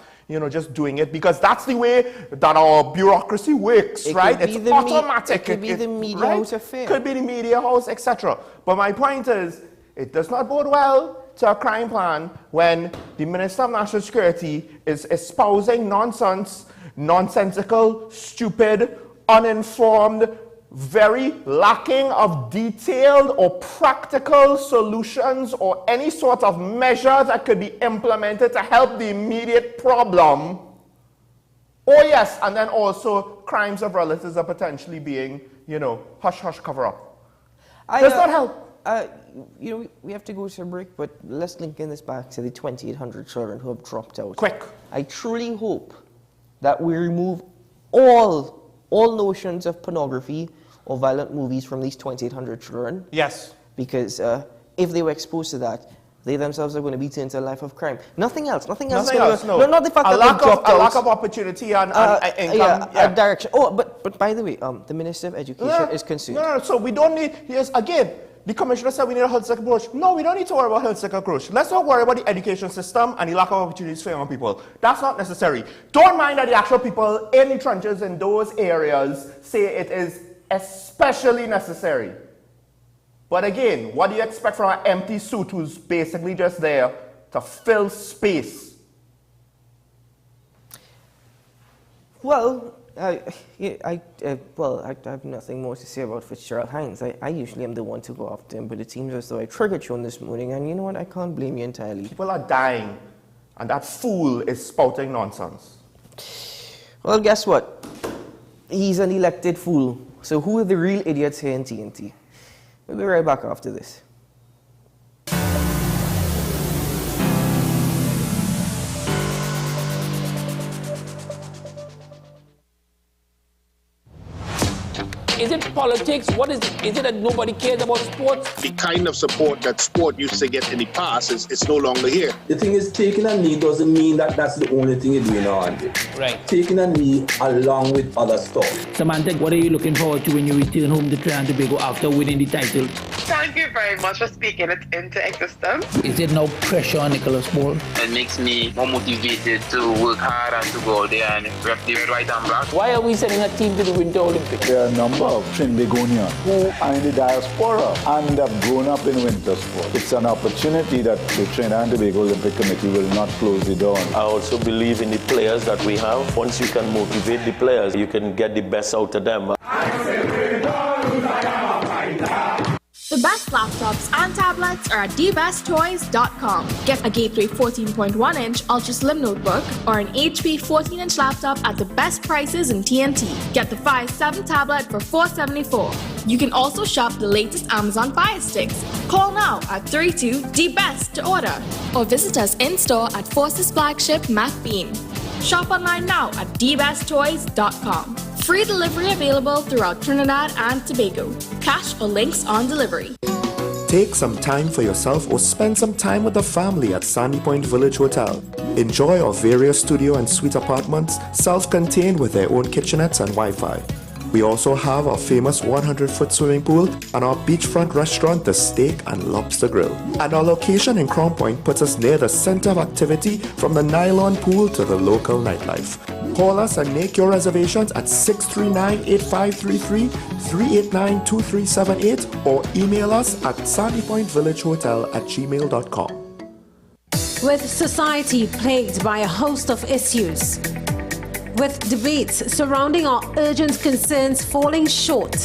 just doing it, because that's the way that our bureaucracy works, right? It's automatic. It could be the media house affair. Could be the media house, etc. But my point is, it does not bode well to a crime plan when the Minister of National Security is espousing nonsensical, stupid, uninformed, very lacking of detailed or practical solutions or any sort of measure that could be implemented to help the immediate problem. Oh yes, and then also crimes of relatives are potentially being, hush-hush cover-up. Does not help. We have to go to a break, but let's link in this back to the 2,800 children who have dropped out. Quick. I truly hope that we remove all notions of pornography or violent movies from these 2,800 children. Yes. Because if they were exposed to that, they themselves are going to be turned into a life of crime. Nothing else. No. Not the fact that they dropped out. A lack of opportunity and income. A direction. Oh, but by the way, the Minister of Education is concerned. No, so we don't need, again, the commissioner said we need a holistic approach. No, we don't need to worry about a holistic approach. Let's not worry about the education system and the lack of opportunities for young people. That's not necessary. Don't mind that the actual people in the trenches in those areas say it is especially necessary. But again, what do you expect from an empty suit who's basically just there to fill space? Well, I have nothing more to say about Fitzgerald Hines. I usually am the one to go after him, but it seems as though I triggered you on this morning, and you know what? I can't blame you entirely. People are dying, and that fool is spouting nonsense. Well, guess what? He's an elected fool. So who are the real idiots here in TNT? We'll be right back after this. Is it politics? What is it? Is it that nobody cares about sports? The kind of support that sport used to get in the past is no longer here. The thing is, taking a knee doesn't mean that that's the only thing you're doing on it. Right. Taking a knee along with other stuff. Samantha, what are you looking forward to when you return home to Trinidad and Tobago after winning the title? Thank you very much for speaking it into existence. Is it no pressure on Nicholas Ball? It makes me more motivated to work hard and to go out there and rep the white and black. Why are we sending a team to the Winter Olympics? There are a number of Trinbagonians who are in the diaspora and have grown up in winter sport. It's an opportunity that the Trinidad and Tobago Olympic Committee will not close the door. I also believe in the players that we have. Once you can motivate the players, you can get the best out of them. The best laptops and tablets are at dbesttoys.com. Get a Gateway 14.1-inch Ultra Slim notebook or an HP 14-inch laptop at the best prices in TNT. Get the Fire 7 tablet for $474. You can also shop the latest Amazon Fire Sticks. Call now at 32-DBEST to order or visit us in-store at Forces flagship Mac Bean. Shop online now at dbesttoys.com. Free delivery available throughout Trinidad and Tobago. Cash or links on delivery. Take some time for yourself or spend some time with the family at Sandy Point Village Hotel. Enjoy our various studio and suite apartments, self-contained with their own kitchenettes and Wi-Fi. We also have our famous 100-foot swimming pool and our beachfront restaurant, The Steak and Lobster Grill. And our location in Crown Point puts us near the center of activity from the nylon pool to the local nightlife. Call us and make your reservations at 639-8533, 389-2378 or email us at sandypointvillagehotel@gmail.com. With society plagued by a host of issues, with debates surrounding our urgent concerns falling short,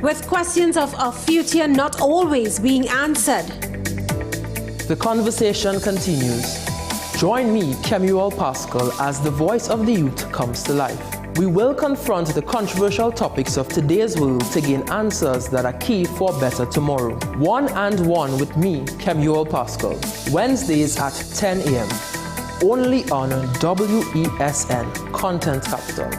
with questions of our future not always being answered, the conversation continues. Join me, Kemuel Pascal, as the voice of the youth comes to life. We will confront the controversial topics of today's world to gain answers that are key for a better tomorrow. One and One with me, Kemuel Pascal. Wednesdays at 10 a.m. Only on WESN Content Capital.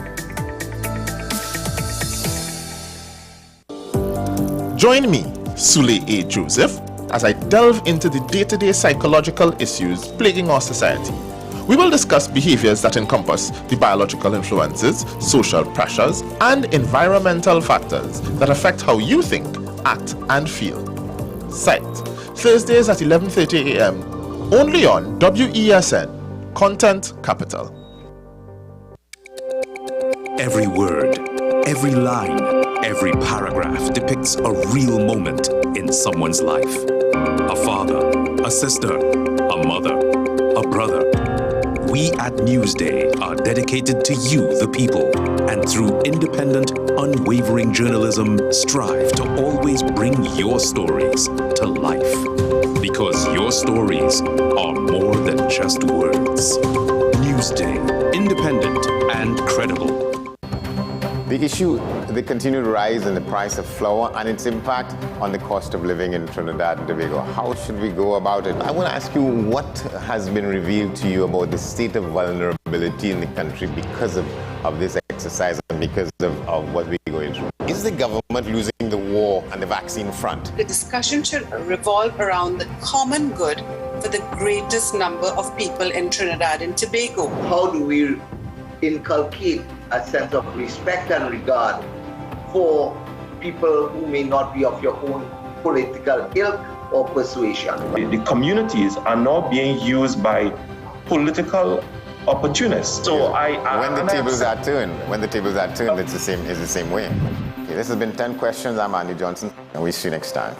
Join me, Sule A. Joseph, as I delve into the day-to-day psychological issues plaguing our society. We will discuss behaviors that encompass the biological influences, social pressures, and environmental factors that affect how you think, act, and feel. Sight, Thursdays at 11:30 a.m. only on WESN, Content Capital. Every word, every line, every paragraph depicts a real moment in someone's life. A father, a sister, a mother, a brother. We at Newsday are dedicated to you, the people, and through independent, unwavering journalism, strive to always bring your stories to life. Because your stories are more than just words. Newsday, independent and credible. The issue, the continued rise in the price of flour and its impact on the cost of living in Trinidad and Tobago. How should we go about it? I want to ask you, what has been revealed to you about the state of vulnerability in the country because of this exercise and because of what we're going through? Is the government losing the war on the vaccine front? The discussion should revolve around the common good for the greatest number of people in Trinidad and Tobago. How do we inculcate a sense of respect and regard for people who may not be of your own political ilk or persuasion? The communities are now being used by political opportunists. So when the tables are turned, it's the same way. Okay, this has been 10 Questions. I'm Andy Johnson, and we'll see you next time.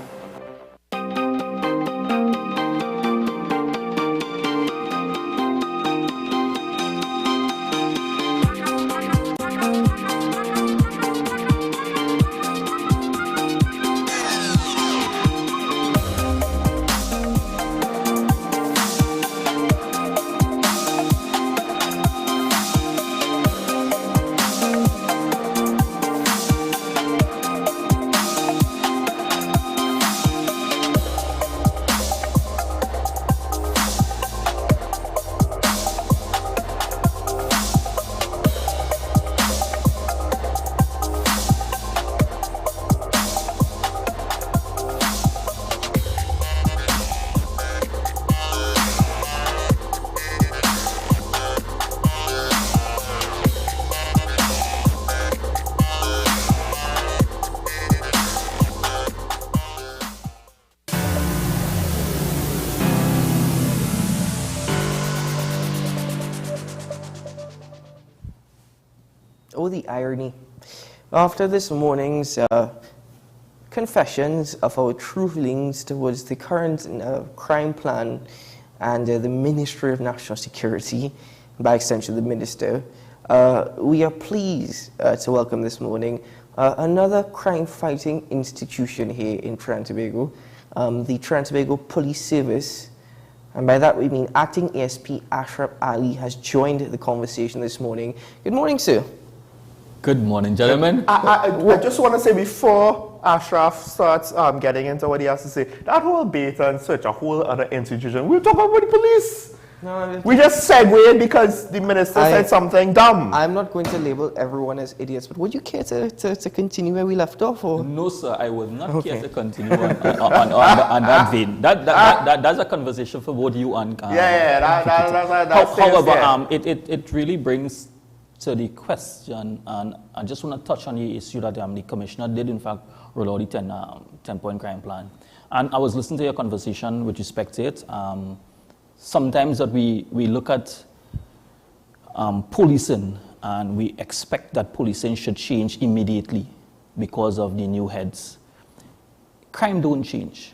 Oh, the irony. After this morning's confessions of our true feelings towards the current crime plan and the Ministry of National Security, by extension the Minister, we are pleased to welcome this morning another crime-fighting institution here in Trinidad and Tobago, the Trinidad and Tobago Police Service. And by that we mean Acting ASP Ashraf Ali has joined the conversation this morning. Good morning, sir. Good morning, gentlemen. I just want to say, before Ashraf starts getting into what he has to say, that whole bait and such a whole other institution. We'll talk about the police. No, we just segued because the minister said something dumb. I'm not going to label everyone as idiots, but would you care to continue where we left off? Or? No, sir, I would not care to continue on that vein. That's a conversation for both you and however, it really brings to the question, and I just want to touch on the issue that the commissioner did in fact roll out the 10-point crime plan. And I was listening to your conversation with respect to it. Sometimes that we look at policing and we expect that policing should change immediately because of the new heads. Crime don't change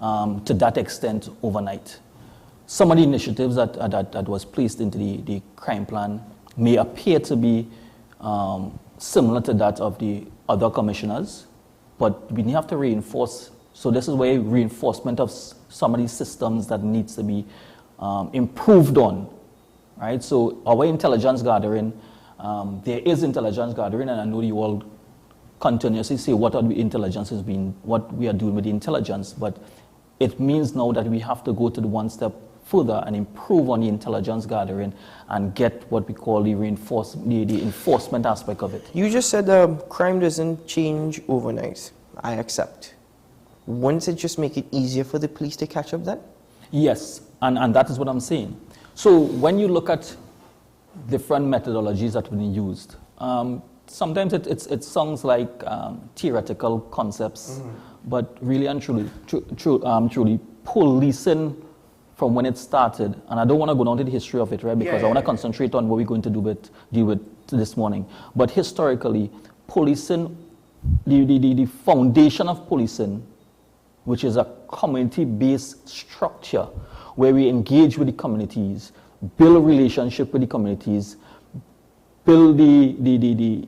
to that extent overnight. Some of the initiatives that was placed into the crime plan may appear to be similar to that of the other commissioners, but we have to reinforce. So this is where reinforcement of some of these systems that needs to be improved on, right? So our intelligence gathering, there is intelligence gathering, and I know you all continuously say what are the intelligence has been, what we are doing with the intelligence, but it means now that we have to go to the one step further and improve on the intelligence gathering and get what we call the enforcement aspect of it. You just said crime doesn't change overnight. I accept. wouldn't it just make it easier for the police to catch up then? Yes, and that is what I'm saying. So when you look at different methodologies that have been used, sometimes it sounds like theoretical concepts, but really and truly policing from when it started, and I don't want to go down to the history of it, right? Because I want to concentrate on what we're going to deal with this morning. But historically, policing, the foundation of policing, which is a community-based structure where we engage with the communities, build a relationship with the communities, build the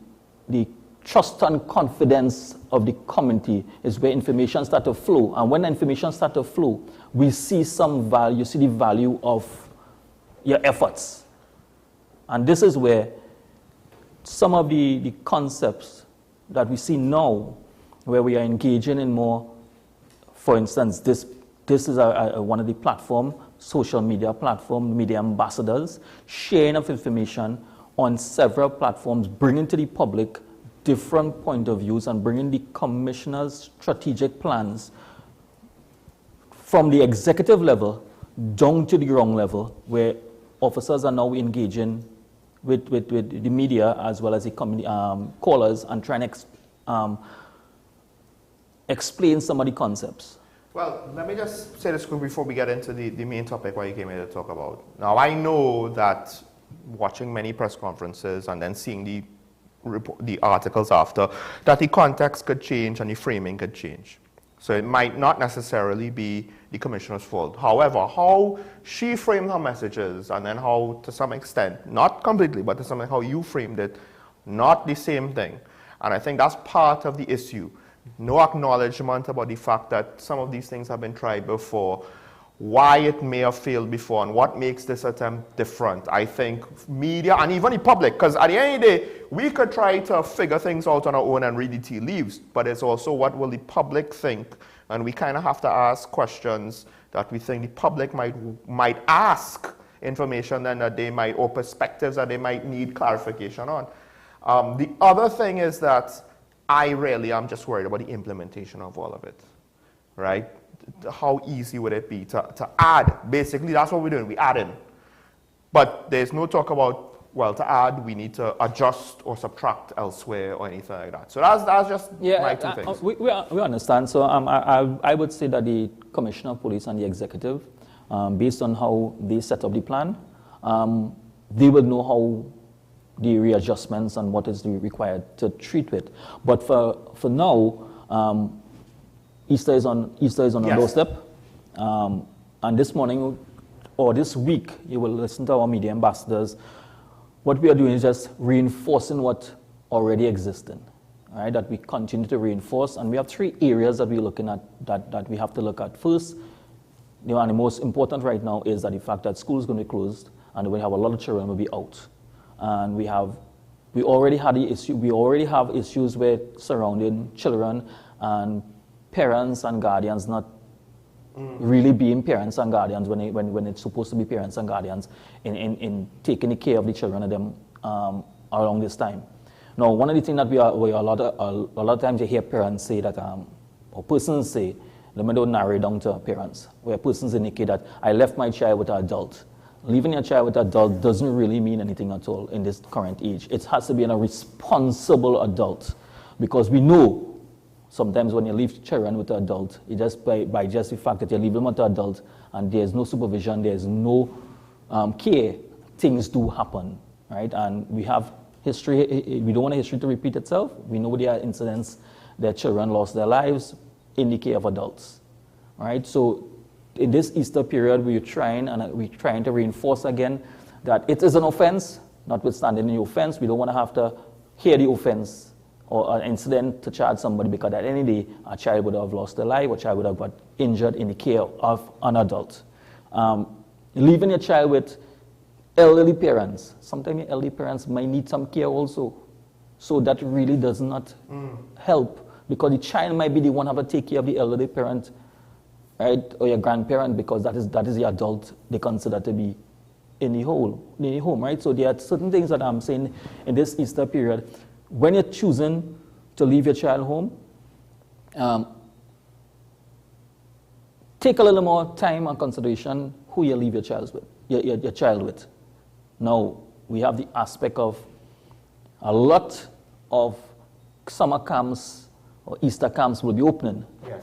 trust and confidence of the community, is where information starts to flow. And when the information starts to flow, we see some value, you see the value of your efforts. And this is where some of the concepts that we see now, where we are engaging in more, for instance, this is one of the platform, social media platform, media ambassadors, sharing of information on several platforms, bringing to the public different point of views and bringing the commissioner's strategic plans from the executive level down to the ground level, where officers are now engaging with the media as well as the callers and trying to explain some of the concepts. Well, let me just say this quick before we get into the main topic what you came here to talk about. Now, I know that watching many press conferences and then seeing the articles after, that the context could change and the framing could change. So it might not necessarily be the commissioner's fault. However, how she framed her messages and then how, to some extent, not completely, but to some extent how you framed it, not the same thing. And I think that's part of the issue. No acknowledgement about the fact that some of these things have been tried before, why it may have failed before, and what makes this attempt different. I think media and even the public, because at the end of the day, we could try to figure things out on our own and read the tea leaves, but it's also what will the public think, and we kind of have to ask questions that we think the public might ask information then that they might, or perspectives that they might need clarification on. The other thing is that I really am just worried about the implementation of all of it, right? How easy would it be to add? Basically, that's what we're doing, we add in. But there's no talk about, well, to add, we need to adjust or subtract elsewhere or anything like that. So that's just my two things. We understand. So I would say that the Commissioner of Police and the Executive, based on how they set up the plan, they would know how the readjustments and what is required to treat it. But for now, Easter is on our doorstep. And this morning or this week, you will listen to our media ambassadors. What we are doing is just reinforcing what already existed, right? That we continue to reinforce. And we have 3 areas that we're looking at, that we have to look at. First, and the most important right now is that the fact that school is going to be closed and we have a lot of children will be out. And we already had the issue. We already have issues with surrounding children and parents and guardians not really being parents and guardians when it's supposed to be parents and guardians in taking the care of the children of them along this time. Now, one of the things that we a lot of times you hear parents say that, or persons say, let me don't narrow it down to parents, where persons indicate that I left my child with an adult. Leaving your child with an adult doesn't really mean anything at all in this current age. It has to be a responsible adult, because we know sometimes when you leave children with an adult, it just by just the fact that you leave them with an adult and there's no supervision, there's no care, things do happen, right? And we have history. We don't want history to repeat itself. We know there are incidents that children lost their lives in the care of adults, right? So in this Easter period, we're trying to reinforce again that it is an offense, notwithstanding the offense. We don't want to have to hear the offense or an incident to charge somebody, because at any day, a child would have lost their life, or a child would have got injured in the care of an adult. Leaving your child with elderly parents, sometimes your elderly parents might need some care also. So that really does not help, because the child might be the one who have to take care of the elderly parent, right, or your grandparent, because that is the adult they consider to be in the home, right? So there are certain things that I'm saying in this Easter period. When you're choosing to leave your child home, take a little more time and consideration who you leave your child with. Your child with. Now, we have the aspect of a lot of summer camps or Easter camps will be opening. Yes.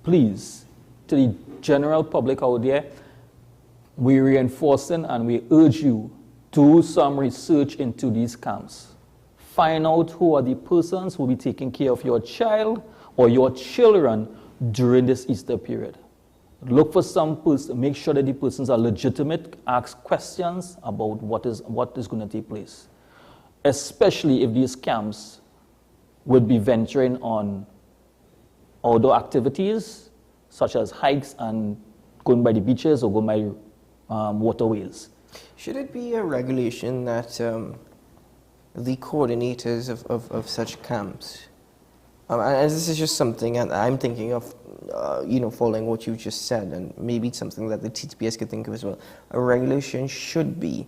Please, to the general public out there, we're reinforcing and we urge you to do some research into these camps. Find out who are the persons who will be taking care of your child or your children during this Easter period. Look for some person, make sure that the persons are legitimate, ask questions about what is going to take place. Especially if these camps would be venturing on outdoor activities, such as hikes and going by the beaches or going by waterways. Should it be a regulation that the coordinators of such camps, and this is just something I'm thinking of, following what you just said, and maybe it's something that the TTPS could think of as well. A regulation should be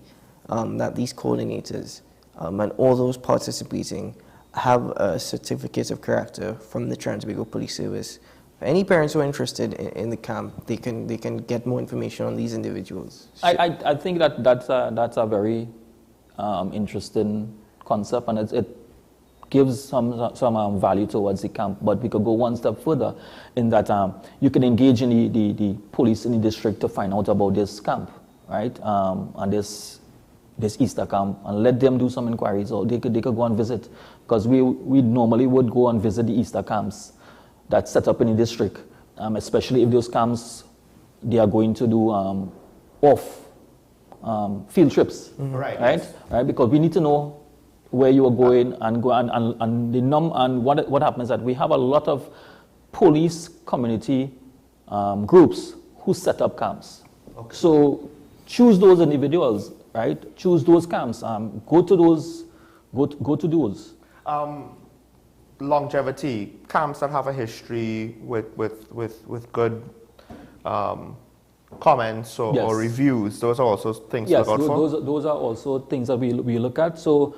that these coordinators and all those participating have a certificate of character from the Trans-Tobago Police Service. If any parents who are interested in the camp, they can get more information on these individuals. I think that's a very interesting concept, and it gives some value towards the camp. But we could go one step further in that you can engage in the police in the district to find out about this camp, right? And this Easter camp, and let them do some inquiries, or they could go and visit, because we normally would go and visit the Easter camps that's set up in the district, especially if those camps they are going to do field trips, Right? Yes. Right, because we need to know where you are going and what happens is that we have a lot of police community groups who set up camps. Okay. So choose those individuals, right? Choose those camps. Go to those. Go to those. Longevity camps that have a history with good comments or reviews. Those are also things to look out for. Those are also things that we look at. So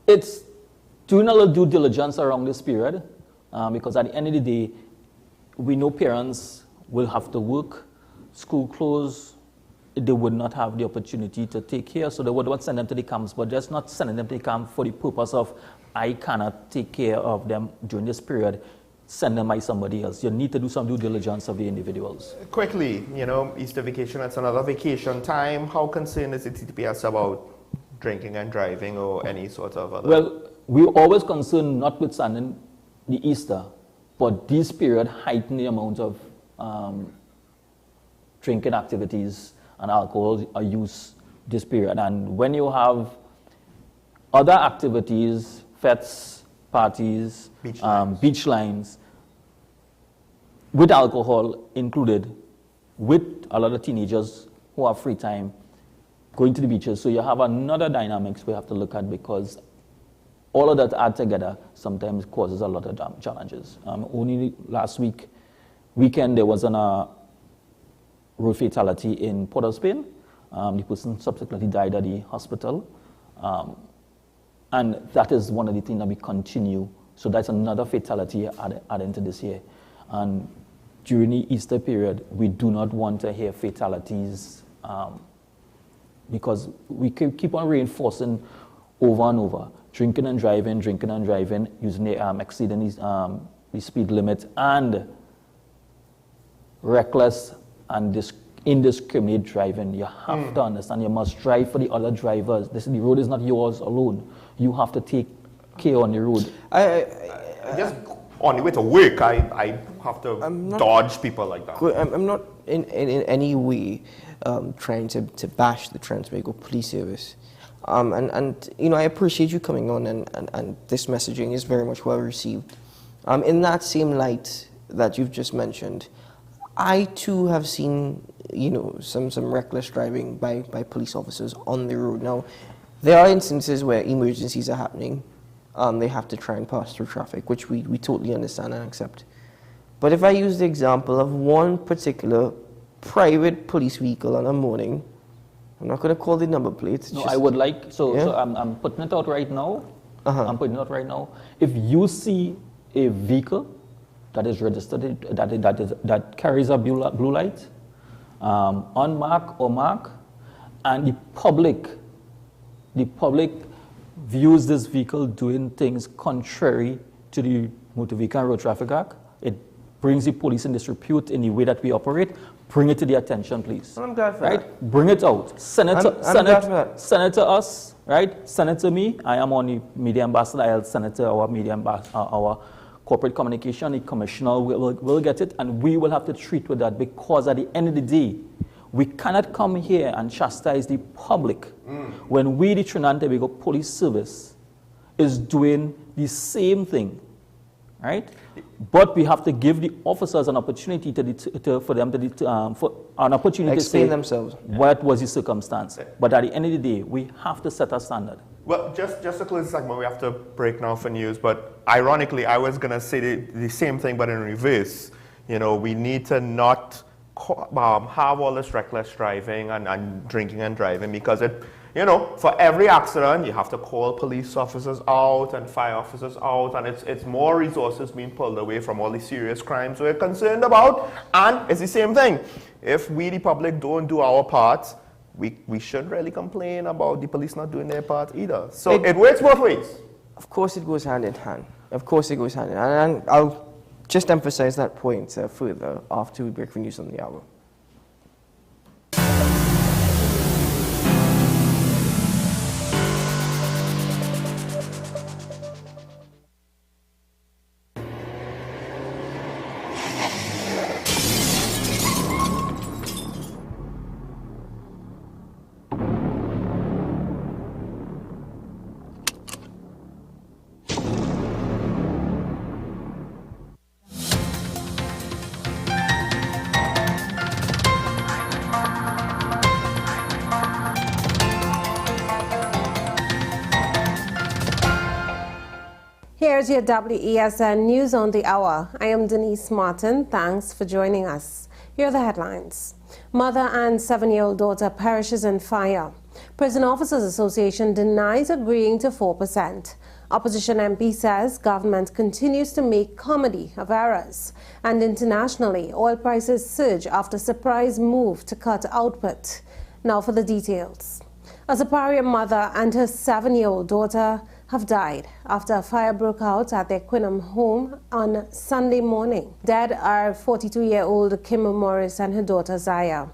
it's doing a little due diligence around this period, because at the end of the day, we know parents will have to work, school closed, they would not have the opportunity to take care, so they would not send them to the camps, but just not sending them to the camp for the purpose of, I cannot take care of them during this period, send them by somebody else. You need to do some due diligence of the individuals. Quickly, Easter vacation, it's another vacation time. How concerned is the TTPS about drinking and driving or any sort of other? Well, we're always concerned, notwithstanding the Easter, but this period heighten the amount of drinking activities and alcohol use this period. And when you have other activities, fetes, parties, beach lines, with alcohol included, with a lot of teenagers who have free time, going to the beaches. So you have another dynamics we have to look at, because all of that add together sometimes causes a lot of challenges. Only last weekend, there was a road fatality in Port of Spain. The person subsequently died at the hospital. And that is one of the things that we continue. So that's another fatality added into this year. And during the Easter period, we do not want to hear fatalities, because we keep on reinforcing over and over, drinking and driving, using the exceeding the speed limit, and reckless and indiscriminate driving. You have to understand, you must drive for the other drivers. The road is not yours alone. You have to take care on the road. Just on the way to work, I have to dodge people like that. I'm not in any way trying to bash the Trans-Tobago Police Service. I appreciate you coming on, and this messaging is very much well received. In that same light that you've just mentioned, I too have seen, some reckless driving by police officers on the road. Now, there are instances where emergencies are happening. They have to try and pass through traffic, which we totally understand and accept. But if I use the example of one particular private police vehicle on a morning, I'm not going to call the number plates. No, I would like, so I'm putting it out right now. I'm putting it out right now. If you see a vehicle that is registered, that carries a blue light, unmarked or marked, and the public views this vehicle doing things contrary to the Motor Vehicle and Road Traffic Act, it brings the police in disrepute in the way that we operate. Bring it to the attention, please. I'm glad for right? that. Bring it out. Send it to us, right? Send it to me. I am on the media ambassador. I'll send it to our media ambassador, our corporate communication. The commissioner will get it, and we will have to treat with that, because at the end of the day, we cannot come here and chastise the public when we, the Trinidad and Tobago Police Service, is doing the same thing, right? But we have to give the officers an opportunity to explain themselves. What was the circumstance. But at the end of the day, we have to set a standard. Well, just to close the segment, we have to break now for news. But ironically, I was going to say the same thing, but in reverse. You know, we need to not have all this reckless driving and drinking and driving, because it, you know, for every accident, you have to call police officers out and fire officers out, and it's more resources being pulled away from all the serious crimes we're concerned about. And it's the same thing. If we, the public, don't do our part, we shouldn't really complain about the police not doing their part either. So it works both ways. Of course it goes hand in hand. Of course it goes hand in hand. And I'll just emphasize that point further after we break for news on the hour. Here's your WESN News on the Hour. I am Denise Martin. Thanks for joining us. Here are the headlines. Mother and 7-year-old daughter perishes in fire. Prison Officers Association denies agreeing to 4%. Opposition MP says government continues to make comedy of errors. And internationally, oil prices surge after surprise move to cut output. Now for the details. A Zaparian mother and her 7-year-old daughter have died after a fire broke out at their Quinham home on Sunday morning. Dead are 42-year-old Kim Morris and her daughter Zaya.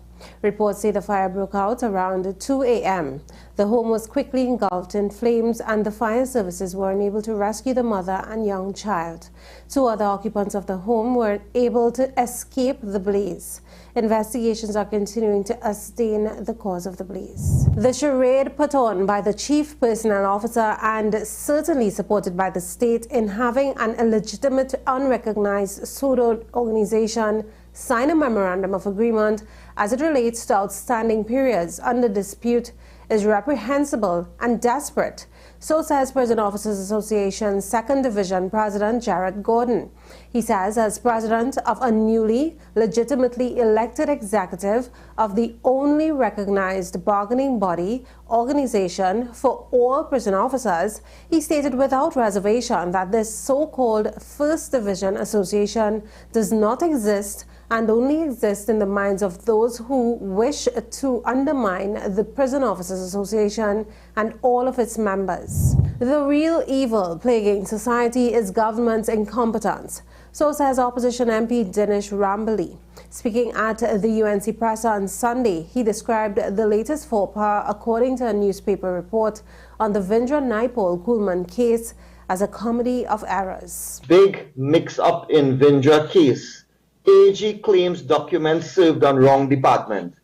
Reports say the fire broke out around 2 a.m. The home was quickly engulfed in flames, and the fire services were unable to rescue the mother and young child. 2 other occupants of the home were able to escape the blaze. Investigations are continuing to ascertain the cause of the blaze. The charade put on by the chief personnel officer, and certainly supported by the state, in having an illegitimate, unrecognized pseudo organization sign a memorandum of agreement as it relates to outstanding periods under dispute is reprehensible and desperate. So says Prison Officers Association 2nd Division President Jared Gordon. He says, as president of a newly legitimately elected executive of the only recognized bargaining body organization for all prison officers, he stated without reservation that this so-called 1st Division Association does not exist and only exist in the minds of those who wish to undermine the Prison Officers Association and all of its members. The real evil plaguing society is government's incompetence. So says opposition MP Dinesh Rambali. Speaking at the UNC presser on Sunday, he described the latest faux pas, according to a newspaper report, on the Vindra Naipol Kulman case as a comedy of errors. Big mix-up in Vindra case. AG claims documents served on wrong department.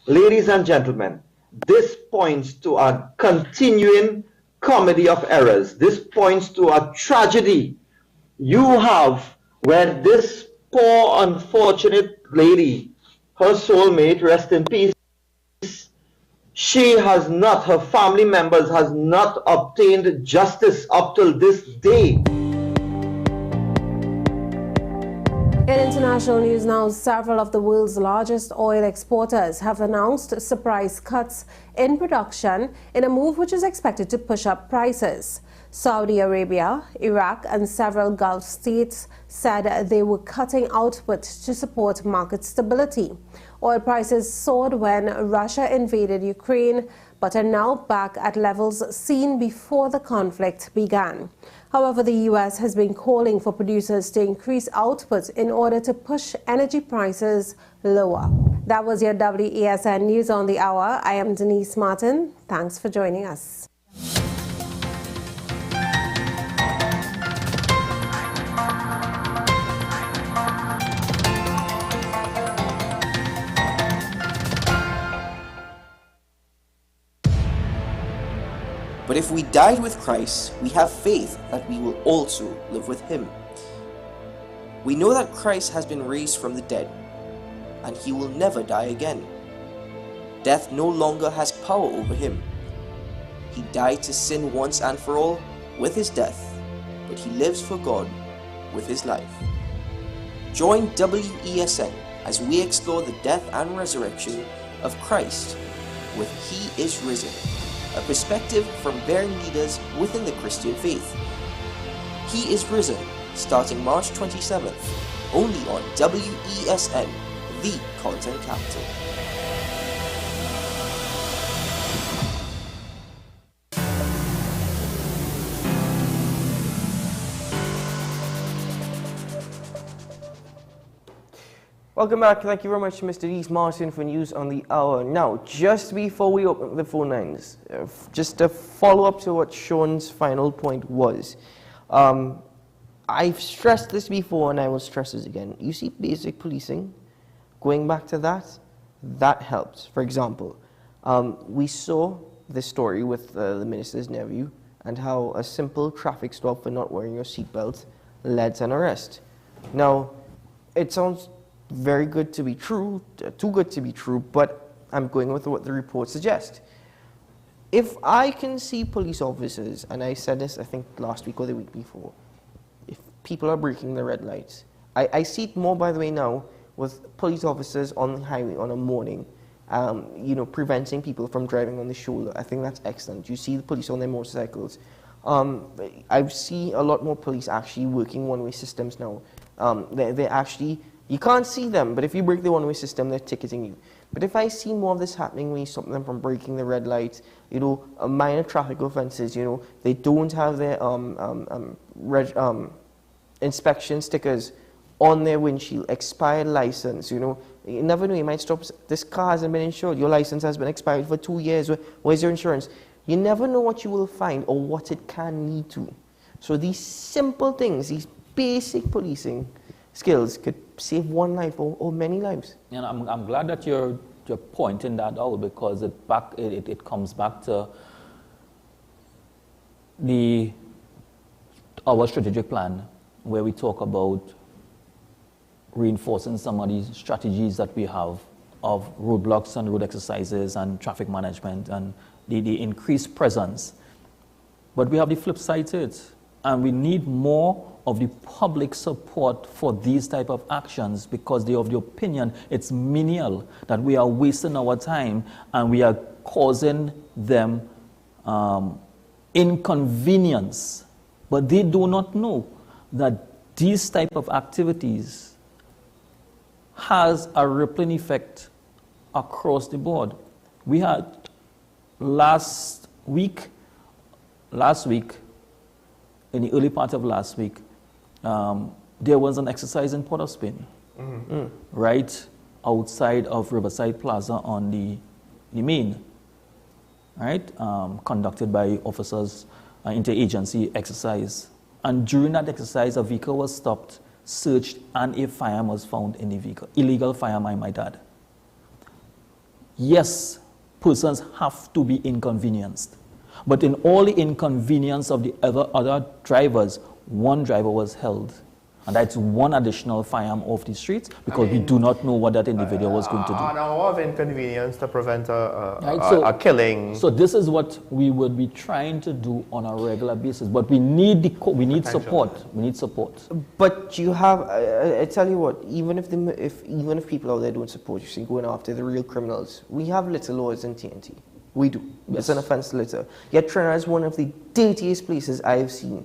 Ladies and gentlemen, this points to a continuing comedy of errors. This points to a tragedy you have where this poor unfortunate lady, her soulmate, rest in peace, she has not, her family members has not obtained justice up till this day. In international news now, several of the world's largest oil exporters have announced surprise cuts in production in a move which is expected to push up prices. Saudi Arabia, Iraq, and several Gulf states said they were cutting output to support market stability. Oil prices soared when Russia invaded Ukraine, but are now back at levels seen before the conflict began. However, the U.S. has been calling for producers to increase output in order to push energy prices lower. That was your WESN News on the Hour. I am Denise Martin. Thanks for joining us. But if we died with Christ, we have faith that we will also live with him. We know that Christ has been raised from the dead, and he will never die again. Death no longer has power over him. He died to sin once and for all with his death, but he lives for God with his life. Join WESN as we explore the death and resurrection of Christ with He is Risen, a perspective from bearing leaders within the Christian faith. He is Risen, starting March 27th, only on WESN, the content capital. Welcome back. Thank you very much, Mr. Denise Martin, for news on the hour. Now, just before we open the phone lines, just a follow-up to what Sean's final point was. I've stressed this before, and I will stress this again. You see, basic policing, going back to that helps. For example, we saw this story with the minister's nephew and how a simple traffic stop for not wearing your seatbelt led to an arrest. Now, it sounds very good to be true, too good to be true, but I'm going with what the report suggests. If I can see police officers, and I said this I think last week or the week before, if people are breaking the red lights, I see it more, by the way, now with police officers on the highway on a morning, preventing people from driving on the shoulder. I think that's excellent. You see the police on their motorcycles. I see a lot more police actually working one-way systems now. They're actually, you can't see them, but if you break the one-way system, they're ticketing you. But if I see more of this happening, when you stop them from breaking the red light, minor traffic offences, they don't have their inspection stickers on their windshield, expired license, you never know, you might stop, this car hasn't been insured, your license has been expired for 2 years, where's your insurance? You never know what you will find or what it can lead to. So these simple things, these basic policing skills could save one life or many lives. And I'm glad that you're pointing that out, because it comes back to our strategic plan, where we talk about reinforcing some of these strategies that we have of roadblocks and road exercises and traffic management and the increased presence. But we have the flip side to it, and we need more of the public support for these type of actions, because they are of the opinion it's menial, that we are wasting our time and we are causing them inconvenience. But they do not know that these type of activities has a rippling effect across the board. We had last week, in the early part of last week, there was an exercise in Port of Spain, right outside of Riverside Plaza on the main, right, conducted by officers, interagency exercise. And during that exercise, a vehicle was stopped, searched, and a firearm was found in the vehicle. Illegal firearm, I might add. Yes, persons have to be inconvenienced. But in all the inconvenience of the other drivers, one driver was held. And that's one additional firearm off the streets, because we do not know what that individual was going to do. An hour of inconvenience to prevent a killing. So this is what we would be trying to do on a regular basis. But we need support. We need support. But you have, I tell you what, even if people out there don't support you, see, going after the real criminals, we have little laws in TNT. We do. Yes. It's an offense to litter. Yet Trinidad is one of the dirtiest places I have seen.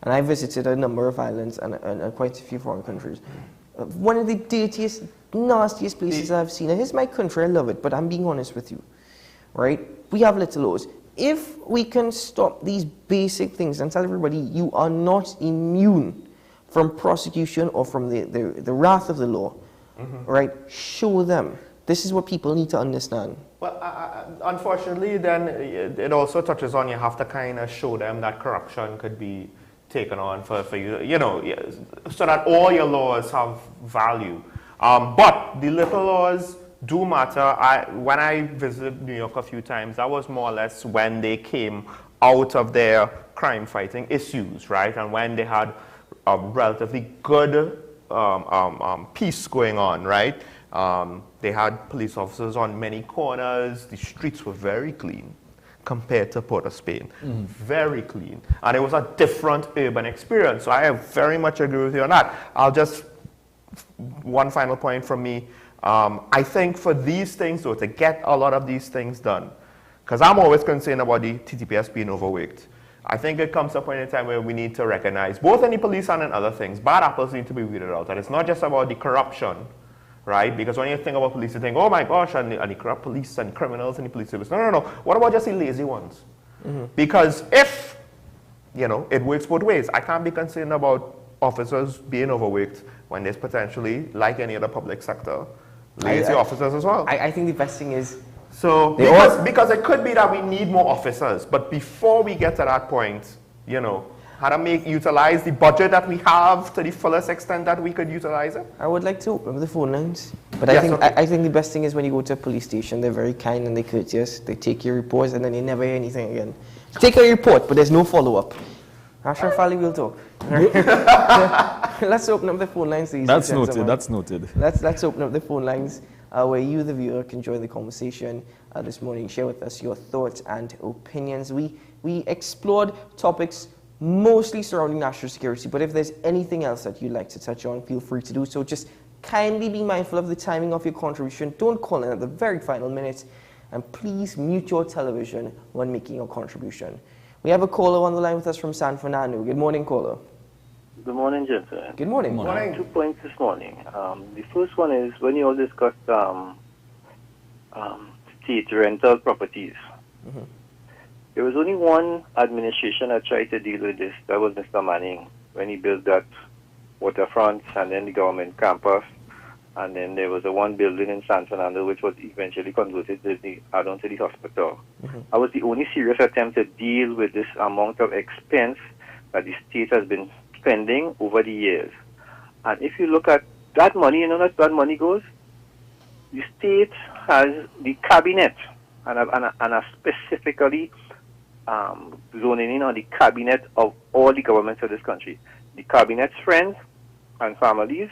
And I visited a number of islands and quite a few foreign countries. One of the dirtiest, nastiest places I've seen. And here's my country, I love it, but I'm being honest with you. Right? We have litter laws. If we can stop these basic things and tell everybody you are not immune from prosecution or from the wrath of the law, right? Show them. This is what people need to understand. Well, unfortunately, then it also touches on you have to kind of show them that corruption could be taken on for you, you know, so that all your laws have value. But the little laws do matter. When I visited New York a few times, that was more or less when they came out of their crime fighting issues, right? And when they had a relatively good peace going on, right? They had police officers on many corners. The streets were very clean compared to Port of Spain. Very clean. And it was a different urban experience. So I very much agree with you on that. One final point from me. I think for these things, though, to get a lot of these things done, because I'm always concerned about the TTPS being overworked. I think it comes to a point in time where we need to recognize, both in the police and in other things, bad apples need to be weeded out. And it's not just about the corruption, right? Because when you think about police, you think, oh my gosh, and the corrupt police and criminals in the police service. No. What about just the lazy ones? Because if, you know, it works both ways. I can't be concerned about officers being overworked when there's potentially, like any other public sector, lazy officers as well. I think the best thing is... So, because it could be that we need more officers, but before we get to that point, you know, how to utilize the budget that we have to the fullest extent that we could utilize it. I would like to open up the phone lines, but Yes, I think the best thing is when you go to a police station, they're very kind and they're courteous. They take your reports and then they never hear anything again. Take your report, but there's no follow-up. Ashraf Ali will talk. Let's open up the phone lines, ladies and gentlemen. That's noted. Let's open up the phone lines where you, the viewer, can join the conversation this morning. Share with us your thoughts and opinions. We explored topics mostly surrounding national security, but if there's anything else that you'd like to touch on, feel free to do so. Just kindly be mindful of the timing of your contribution. Don't call in at the very final minute, and please mute your television when making your contribution. We have a caller on the line with us from San Fernando. Good morning, caller. Good morning, gentlemen. Good morning. Good morning. 2 points this morning. The first one is when you all discussed state rental properties. There was only one administration that tried to deal with this. That was Mr. Manning, when he built that waterfront and then the government campus. And then there was one building in San Fernando which was eventually converted to the add-on to the hospital. That was the only serious attempt to deal with this amount of expense that the state has been spending over the years. And if you look at that money, you know that money goes? The state has the cabinet, and I specifically zoning in on the cabinet of all the governments of this country. The cabinet's friends and families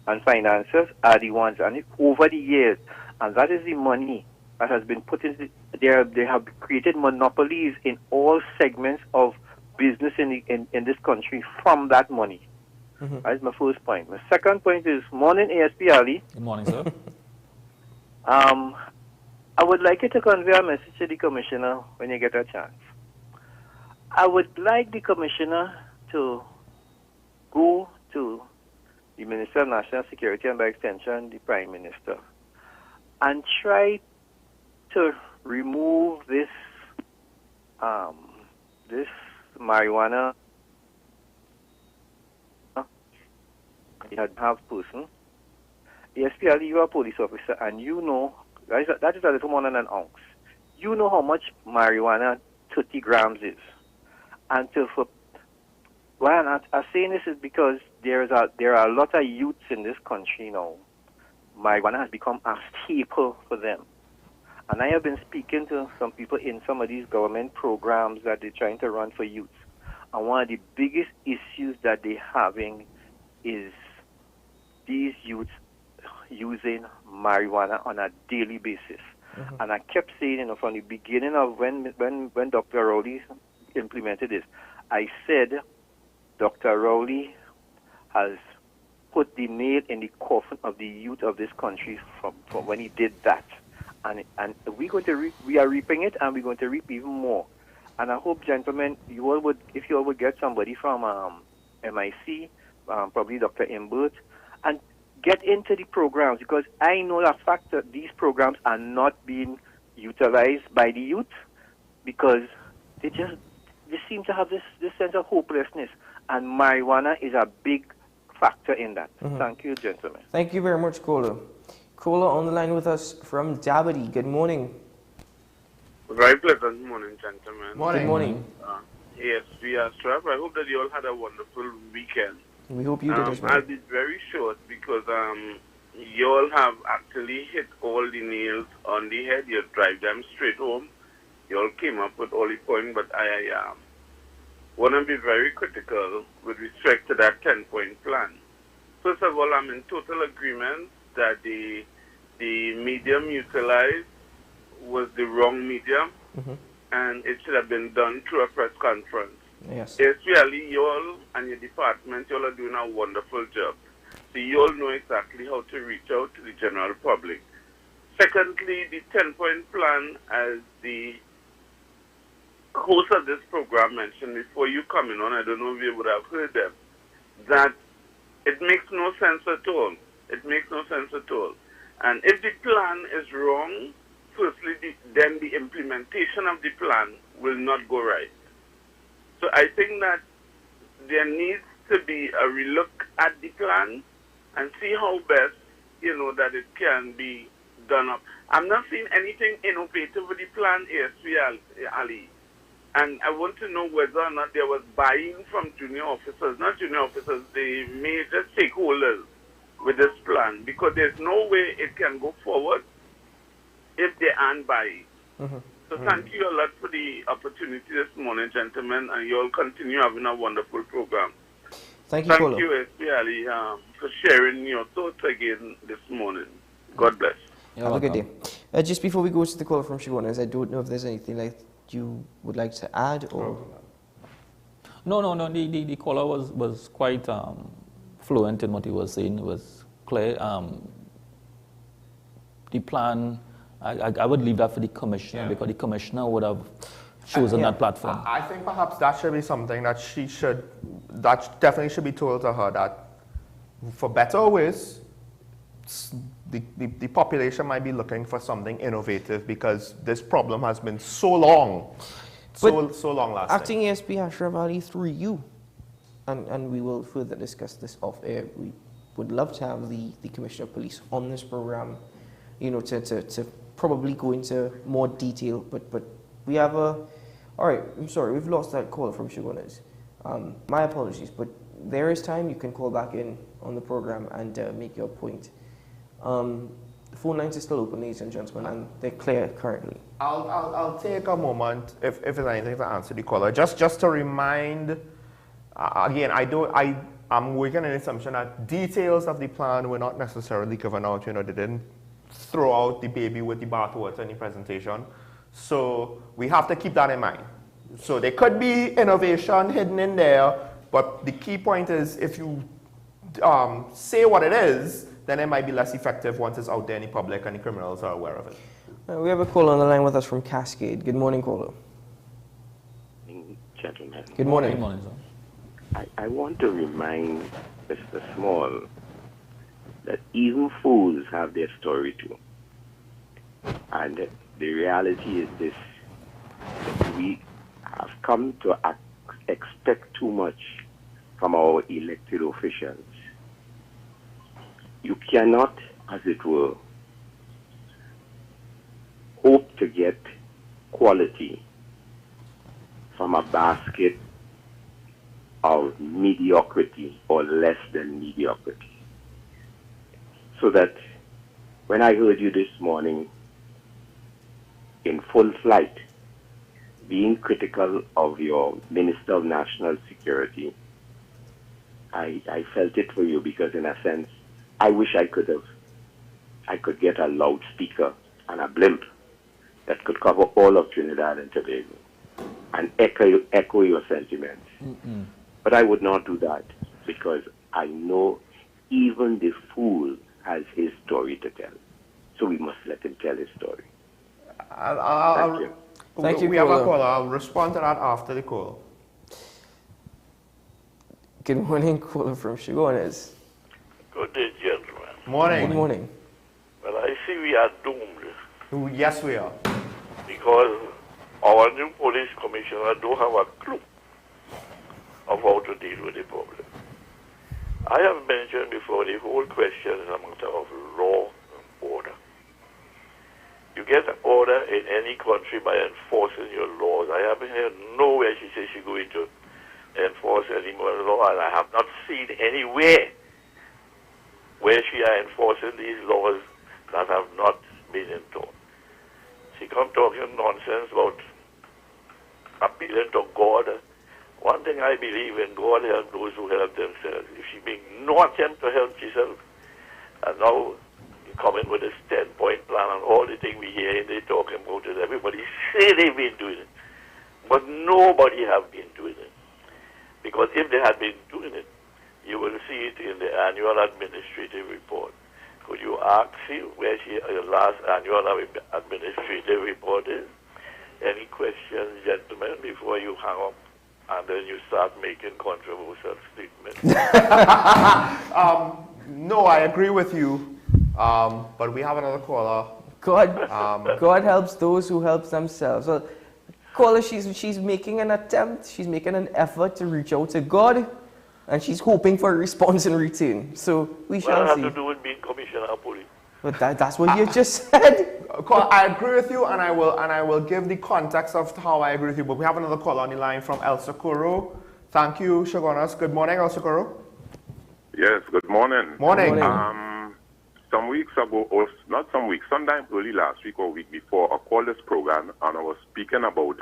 and financiers are the ones, and over the years, and that is the money that has been put into, they have created monopolies in all segments of business in this country from that money. That's my first point. My second point is, morning ASP Ali. Good morning, sir. I would like you to convey a message to the commissioner when you get a chance. I would like the commissioner to go to the Minister of National Security and by extension the Prime Minister and try to remove this this marijuana have person. ASP, you are a police officer and you know that is a little more than an ounce. You know how much marijuana 30 grams is. And why I'm saying this is because there are a lot of youths in this country now. Marijuana has become a staple for them. And I have been speaking to some people in some of these government programs that they're trying to run for youth. And one of the biggest issues that they're having is these youths using marijuana on a daily basis. And I kept saying, from the beginning of when Dr. Rowley implemented this, I said Dr. Rowley has put the nail in the coffin of the youth of this country from when he did that. and we are reaping it, and we're going to reap even more. And I hope, gentlemen, if you all would get somebody from MIC, probably Dr. Imbert, and get into the programs, because I know that fact that these programs are not being utilized by the youth because they seem to have this sense of hopelessness, and marijuana is a big factor in that. Thank you, gentlemen. Thank you very much, Kola. Kola on the line with us from Dabity. Good morning. Very pleasant morning, gentlemen. Good morning. Yes, we are strapped. I hope that you all had a wonderful weekend. We hope you did as well. I'll be very short because you all have actually hit all the nails on the head. You drive them straight home. You all came up with all the points, but I want to be very critical with respect to that 10-point plan. First of all, I'm in total agreement that the medium utilized was the wrong medium, and it should have been done through a press conference. Yes. It's really you all and your department, you all are doing a wonderful job. So you all know exactly how to reach out to the general public. Secondly, the 10-point plan, as the host of this program mentioned before you coming on, I don't know if you would have heard them, that it makes no sense at all. It makes no sense at all. And if the plan is wrong, firstly, then the implementation of the plan will not go right. So I think that there needs to be a relook at the plan and see how best, that it can be done up. I'm not seeing anything innovative with the plan, ASP Ali. And I want to know whether or not there was buy-in from junior officers, not junior officers, the major stakeholders with this plan, because there's no way it can go forward if they aren't buy-in. So thank you a lot for the opportunity this morning, gentlemen, and you all continue having a wonderful program. Thank you, Kola. Thank you, SP Ali, for sharing your thoughts again this morning. God bless. Have a good day. Just before we go to the caller from Shigonas, I don't know if there's anything you would like to add, or... No. The caller was quite fluent in what he was saying. It was clear. The plan... I would leave that for the commissioner, because the commissioner would have chosen that platform. I think perhaps that should be something that that definitely should be told to her, that for better or worse, the population might be looking for something innovative, because this problem has been so long, so long lasting. Acting ASP Ashraf Ali, through you, and we will further discuss this off air. We would love to have the Commissioner of Police on this program, to probably go into more detail, but we have all right, I'm sorry, we've lost that caller from Shigonas. My apologies, but there is time. You can call back in on the program and make your point. The phone lines are still open, ladies and gentlemen, and they're clear currently. I'll take a moment, if there's anything to answer the caller, just to remind, again, I'm working on the assumption that details of the plan were not necessarily given out. They didn't throw out the baby with the bathwater in the presentation. So we have to keep that in mind. So there could be innovation hidden in there, but the key point is, if you say what it is, then it might be less effective once it's out there in the public and the criminals are aware of it. We have a caller on the line with us from Cascade. Good morning, caller. Gentlemen. Good morning. Good morning, sir. I want to remind Mr. Small that even fools have their story too. And the reality is this, that we have come to expect too much from our elected officials. You cannot, as it were, hope to get quality from a basket of mediocrity or less than mediocrity. So that when I heard you this morning in full flight, being critical of your Minister of National Security, I felt it for you, because in a sense, I wish I could get a loudspeaker and a blimp that could cover all of Trinidad and Tobago and echo your sentiments. But I would not do that, because I know even the fool has his story to tell. So we must let him tell his story. Thank you. Thank you, we have a caller. caller. I'll respond to that after the call. Good morning, caller from Shigones. Good day, gentlemen. Morning. Good morning. Well, I see we are doomed Yes, we are. because our new police commissioner don't have a clue of how to deal with the problem. I have mentioned before the whole question is a matter of law and order. You get an order in any country by enforcing your laws. I haven't heard nowhere she says she's going to enforce any more law, and I have not seen anywhere where she are enforcing these laws that have not been enforced. She come talking nonsense about appealing to God. One thing I believe in, God help those who help themselves. If she make no attempt to help herself, and now you come in with this 10-point plan and all the things we hear and they talking about it, everybody say they've been doing it, but nobody have been doing it. Because if they had been doing it, you will see it in the annual administrative report. Could you ask her where your last annual administrative report is? Any questions, gentlemen, before you hang up and then you start making controversial statements? No, I agree with you. But we have another caller. God helps those who help themselves. Well, caller, she's making an attempt, she's making an effort to reach out to God, and she's hoping for a response in return. So we shall Well, it see. has to do with being commissioner of police. But that's what you just said. I agree with you, and I will give the context of how I agree with you. But we have another call on the line from El Socorro. Thank you, Shagonas. Good morning, El Socorro. Yes, good morning. Morning. Some weeks ago, or not some weeks, sometime early last week or week before, I called this program and I was speaking about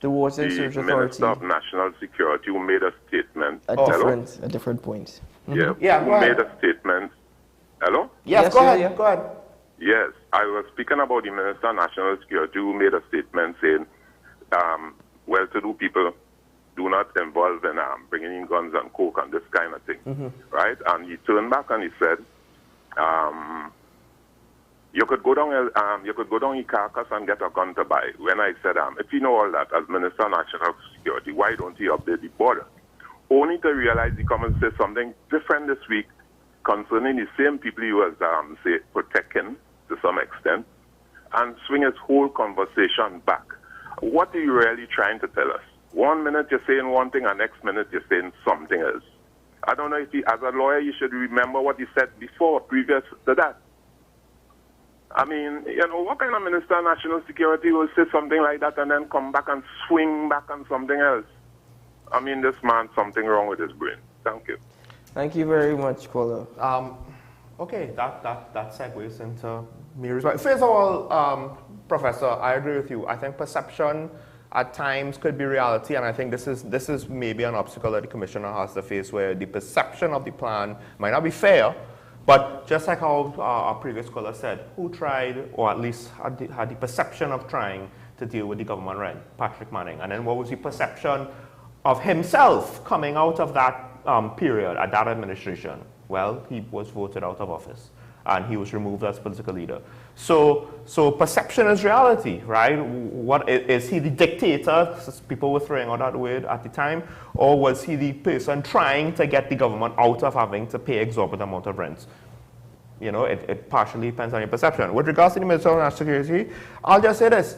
The Water and Search Authority. Minister of National Security who made a statement. A different point. Yeah, who made a statement. Hello? Yes, go ahead. Go ahead. Yes, I was speaking about the Minister of National Security who made a statement saying, well-to-do people do not involve in bringing in guns and coke and this kind of thing, right? And he turned back and he said, you could go down Carcass and get a gun to buy. When I said, if you know all that as Minister of National Security, why don't you update the border? Only to realize he come and say something different this week concerning the same people he was, say, protecting to some extent, and swing his whole conversation back. What are you really trying to tell us? 1 minute you're saying one thing, and next minute you're saying something else. I don't know if as a lawyer, you should remember what he said before, previous to that. I mean, what kind of Minister of National Security will say something like that and then come back and swing back on something else? I mean, this man, something wrong with his brain. Thank you. Thank you very much, caller. Okay, that segues into me responding. First of all, Professor, I agree with you. I think perception at times could be reality, and I think this is maybe an obstacle that the commissioner has to face, where the perception of the plan might not be fair, but just like how our previous caller said, who tried, or at least had the perception of trying to deal with the government rent? Patrick Manning. And then what was the perception of himself coming out of that period, at that administration? Well, he was voted out of office, and he was removed as political leader. So perception is reality, right? What is he the dictator? People were throwing out that word at the time, or was he the person trying to get the government out of having to pay exorbitant amount of rents? It partially depends on your perception. With regards to the Minister of National Security, I'll just say this: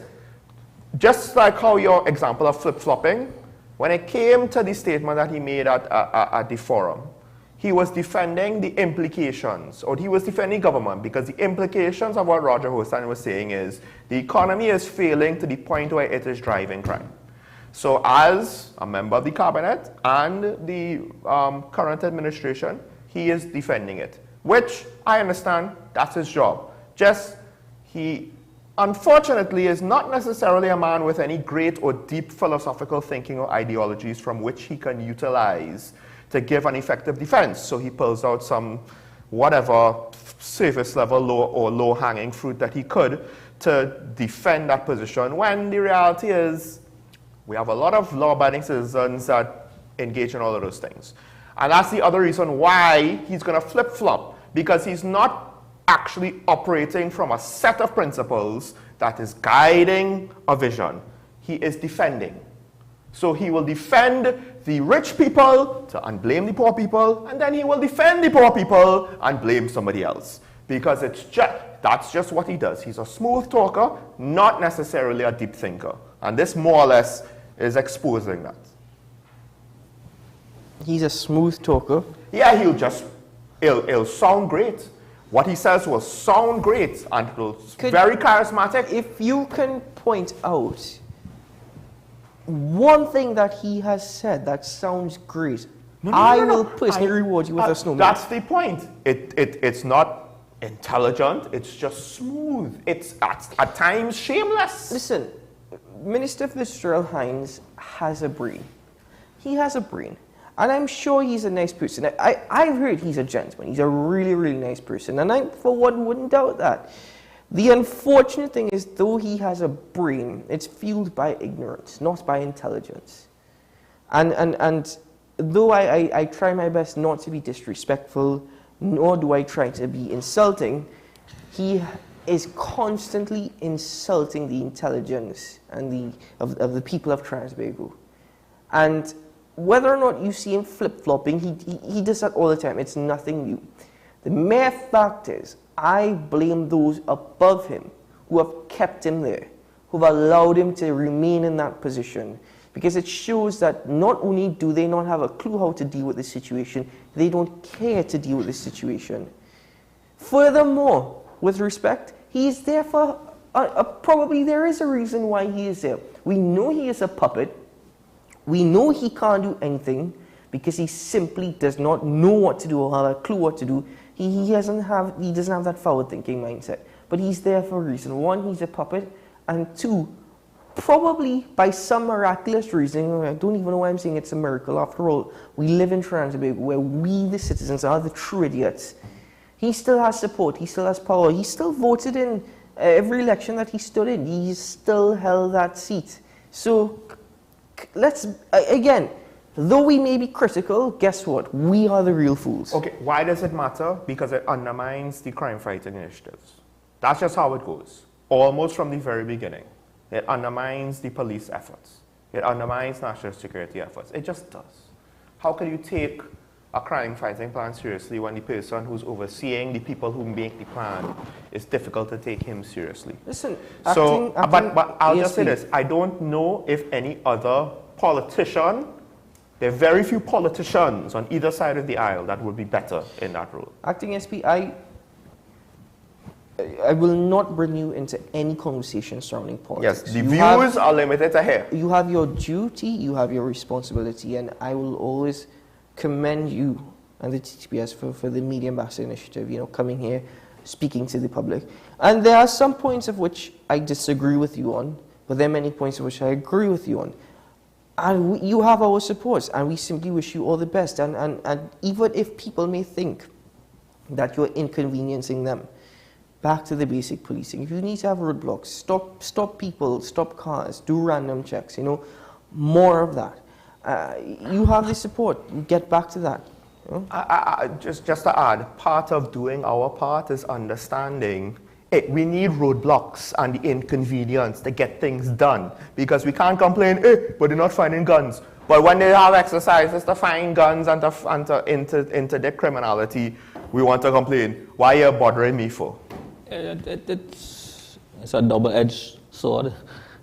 just like how your example of flip-flopping, when it came to the statement that he made at the forum, he was defending the implications, or he was defending government, because the implications of what Roger Hosan was saying is the economy is failing to the point where it is driving crime. So as a member of the cabinet and the current administration, he is defending it, which I understand, that's his job. Just he unfortunately is not necessarily a man with any great or deep philosophical thinking or ideologies from which he can utilize to give an effective defense. So he pulls out some whatever surface level low hanging fruit that he could to defend that position, when the reality is we have a lot of law-abiding citizens that engage in all of those things. And that's the other reason why he's going to flip-flop, because he's not actually operating from a set of principles that is guiding a vision. He is defending. So he will defend the rich people and blame the poor people, and then he will defend the poor people and blame somebody else. Because that's just what he does. He's a smooth talker, not necessarily a deep thinker. And this more or less is exposing that. He's a smooth talker. Yeah, he'll sound great. What he says will sound great and very charismatic. If you can point out one thing that he has said that sounds great, I will personally reward you with a snowman. That's the point. It's not intelligent, it's just smooth. It's at times shameless. Listen, Minister Fitzgerald Hines has a brain. He has a brain. And I'm sure he's a nice person. I've heard he's a gentleman. He's a really, really nice person. And I, for one, wouldn't doubt that. The unfortunate thing is, though he has a brain, it's fueled by ignorance, not by intelligence. And though I try my best not to be disrespectful, nor do I try to be insulting, he is constantly insulting the intelligence and of the people of Trinidad. And whether or not you see him flip-flopping, he does that all the time. It's nothing new. The mere fact is, I blame those above him who have kept him there, who have allowed him to remain in that position, because it shows that not only do they not have a clue how to deal with the situation, they don't care to deal with the situation. Furthermore, with respect, he is there for, probably there is a reason why he is there. We know he is a puppet. We know he can't do anything because he simply does not know what to do or have a clue what to do. He doesn't have that forward-thinking mindset. But he's there for a reason. One, he's a puppet. And two, probably by some miraculous reason, I don't even know why I'm saying it's a miracle. After all, we live in Trinidad where we, the citizens, are the true idiots. He still has support. He still has power. He still voted in every election that he stood in. He still held that seat. So let's, again, though we may be critical, guess what? We are the real fools. Okay, why does it matter? Because it undermines the crime-fighting initiatives. That's just how it goes. Almost from the very beginning. It undermines the police efforts. It undermines national security efforts. It just does. How can you take a crime-fighting plan seriously when the person who's overseeing the people who make the plan, it's difficult to take him seriously? Listen, but I'll just say this. I don't know if any other politician, there are very few politicians on either side of the aisle that would be better in that role. Acting SP, I will not bring you into any conversation surrounding politics. Yes, the views are limited to here. You have your duty, you have your responsibility, and I will always commend you and the TTPS for the Media Ambassador Initiative, you know, coming here, speaking to the public. And there are some points of which I disagree with you on, but there are many points of which I agree with you on. And you have our support, and we simply wish you all the best. And even if people may think that you're inconveniencing them, back to the basic policing. If you need to have roadblocks, stop people, stop cars, do random checks, you know, more of that. You have the support. Get back to that. You know? Just to add, part of doing our part is understanding we need roadblocks and the inconvenience to get things done, because we can't complain, but they're not finding guns. But when they have exercises to find guns and to interdict criminality, we want to complain. Why are you bothering me for? It's a double-edged sword.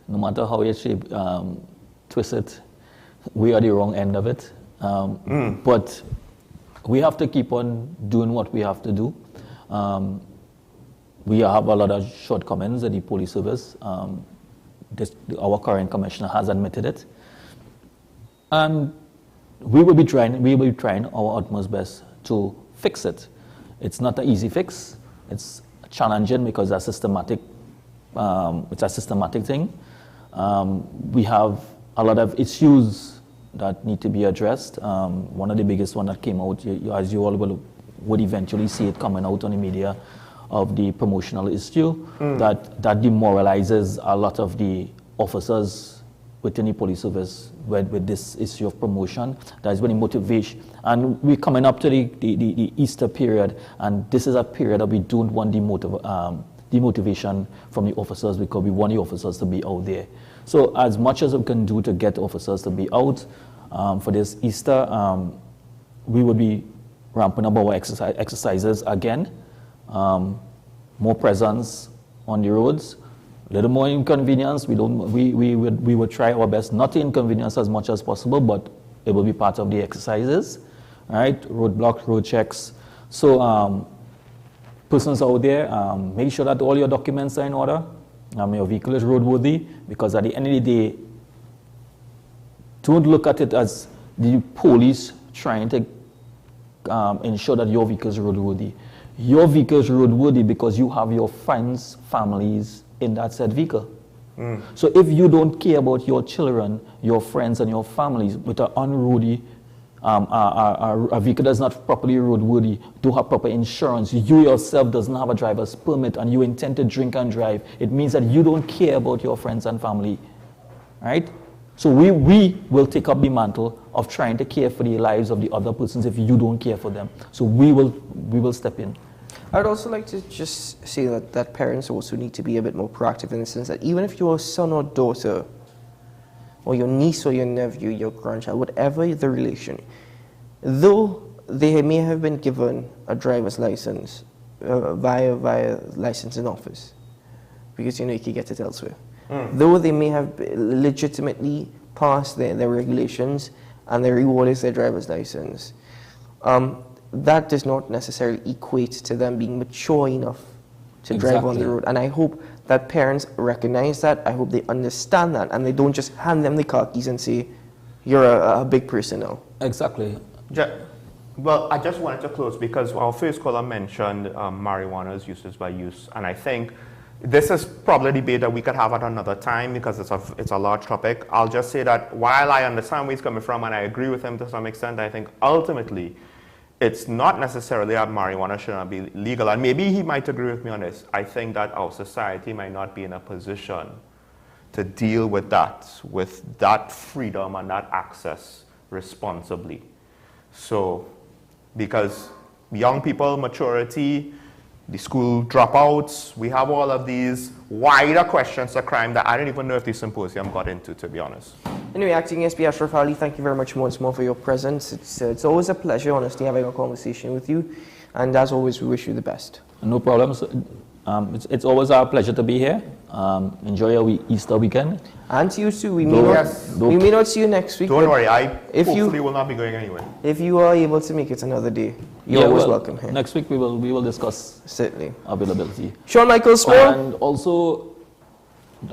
No matter how you twist it, we are the wrong end of it. But we have to keep on doing what we have to do. We have a lot of shortcomings in the police service. Our current commissioner has admitted it. And we will be trying our utmost best to fix it. It's not an easy fix. It's challenging because it's a systematic thing. We have a lot of issues that need to be addressed. One of the biggest one that came out, as you all would eventually see it coming out on the media, of the promotional issue that demoralizes a lot of the officers within the police service with this issue of promotion. That's when the motivation. And we're coming up to the Easter period, and this is a period that we don't want demotivation from the officers because we want the officers to be out there. So as much as we can do to get officers to be out for this Easter, we would be ramping up our exercises again, more presence on the roads, a little more inconvenience. We would try our best not to inconvenience as much as possible, but it will be part of the exercises, right? Roadblocks, road checks. So persons out there, make sure that all your documents are in order. Your vehicle is roadworthy, because at the end of the day, don't look at it as the police trying to ensure that your vehicle is roadworthy. Your vehicle is roadworthy because you have your friends, families in that said vehicle. So if you don't care about your children, your friends, and your families with an unroady, a vehicle that's not properly roadworthy, don't have proper insurance, you yourself doesn't have a driver's permit, and you intend to drink and drive, it means that you don't care about your friends and family, right? So we will take up the mantle of trying to care for the lives of the other persons if you don't care for them. So we will step in. I'd also like to just say that parents also need to be a bit more proactive in the sense that even if your son or daughter, or your niece or your nephew, your grandchild, whatever the relation, though they may have been given a driver's license via license in office, because you can get it elsewhere. Though they may have legitimately passed their regulations and their reward is their driver's license, that does not necessarily equate to them being mature enough to drive on the road. And I hope that parents recognize that. I hope they understand that, and they don't just hand them the car keys and say, you're a big person now. Exactly. Well, I just wanted to close because our first caller mentioned marijuana's uses by youth, and I think this is probably a debate that we could have at another time because it's a large topic. I'll just say that while I understand where he's coming from and I agree with him to some extent, I think ultimately it's not necessarily that marijuana should not be legal, and maybe he might agree with me on this. I think that our society might not be in a position to deal with that freedom and that access responsibly. So, because young people, maturity, the school dropouts, we have all of these wider questions of crime that I don't even know if the symposium got into, to be honest. Anyway, Acting SP Ashraf Ali, thank you very much once more for your presence. It's always a pleasure, honestly, having a conversation with you. And as always, we wish you the best. No problems. It's always our pleasure to be here. Enjoy your Easter weekend. And to you too. We may not see you next week. Don't worry, I hopefully will not be going anywhere. If you are able to make it another day, you're always welcome here. Next week we will discuss certainly availability. Sean Michael Small. And also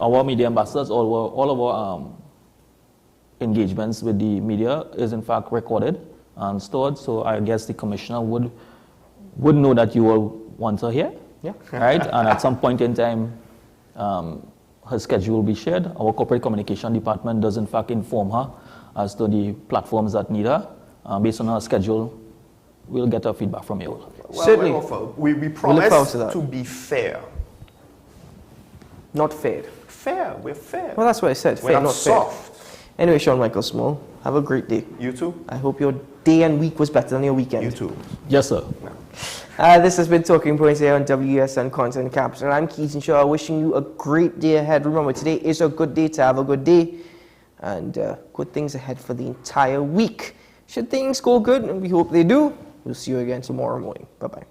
our media ambassadors, all of our engagements with the media is in fact recorded and stored. So I guess the commissioner would know that you will want her here. Yeah. Right? And at some point in time, her schedule will be shared. Our corporate communication department does in fact inform her as to the platforms that need her. Based on her schedule, we'll get her feedback from you. Well, certainly. We promise to be fair. Not fair. Fair. We're fair. Well, that's what I said. We're fair, not soft. Fair. Anyway, Sean Michael Small, have a great day. You too. I hope your day and week was better than your weekend. You too. Yes, sir. This has been Talking Points here on WSN Content Capital. I'm Keaton Shaw, wishing you a great day ahead. Remember, today is a good day to have a good day, and good things ahead for the entire week. Should things go good, and we hope they do, we'll see you again tomorrow morning. Bye-bye.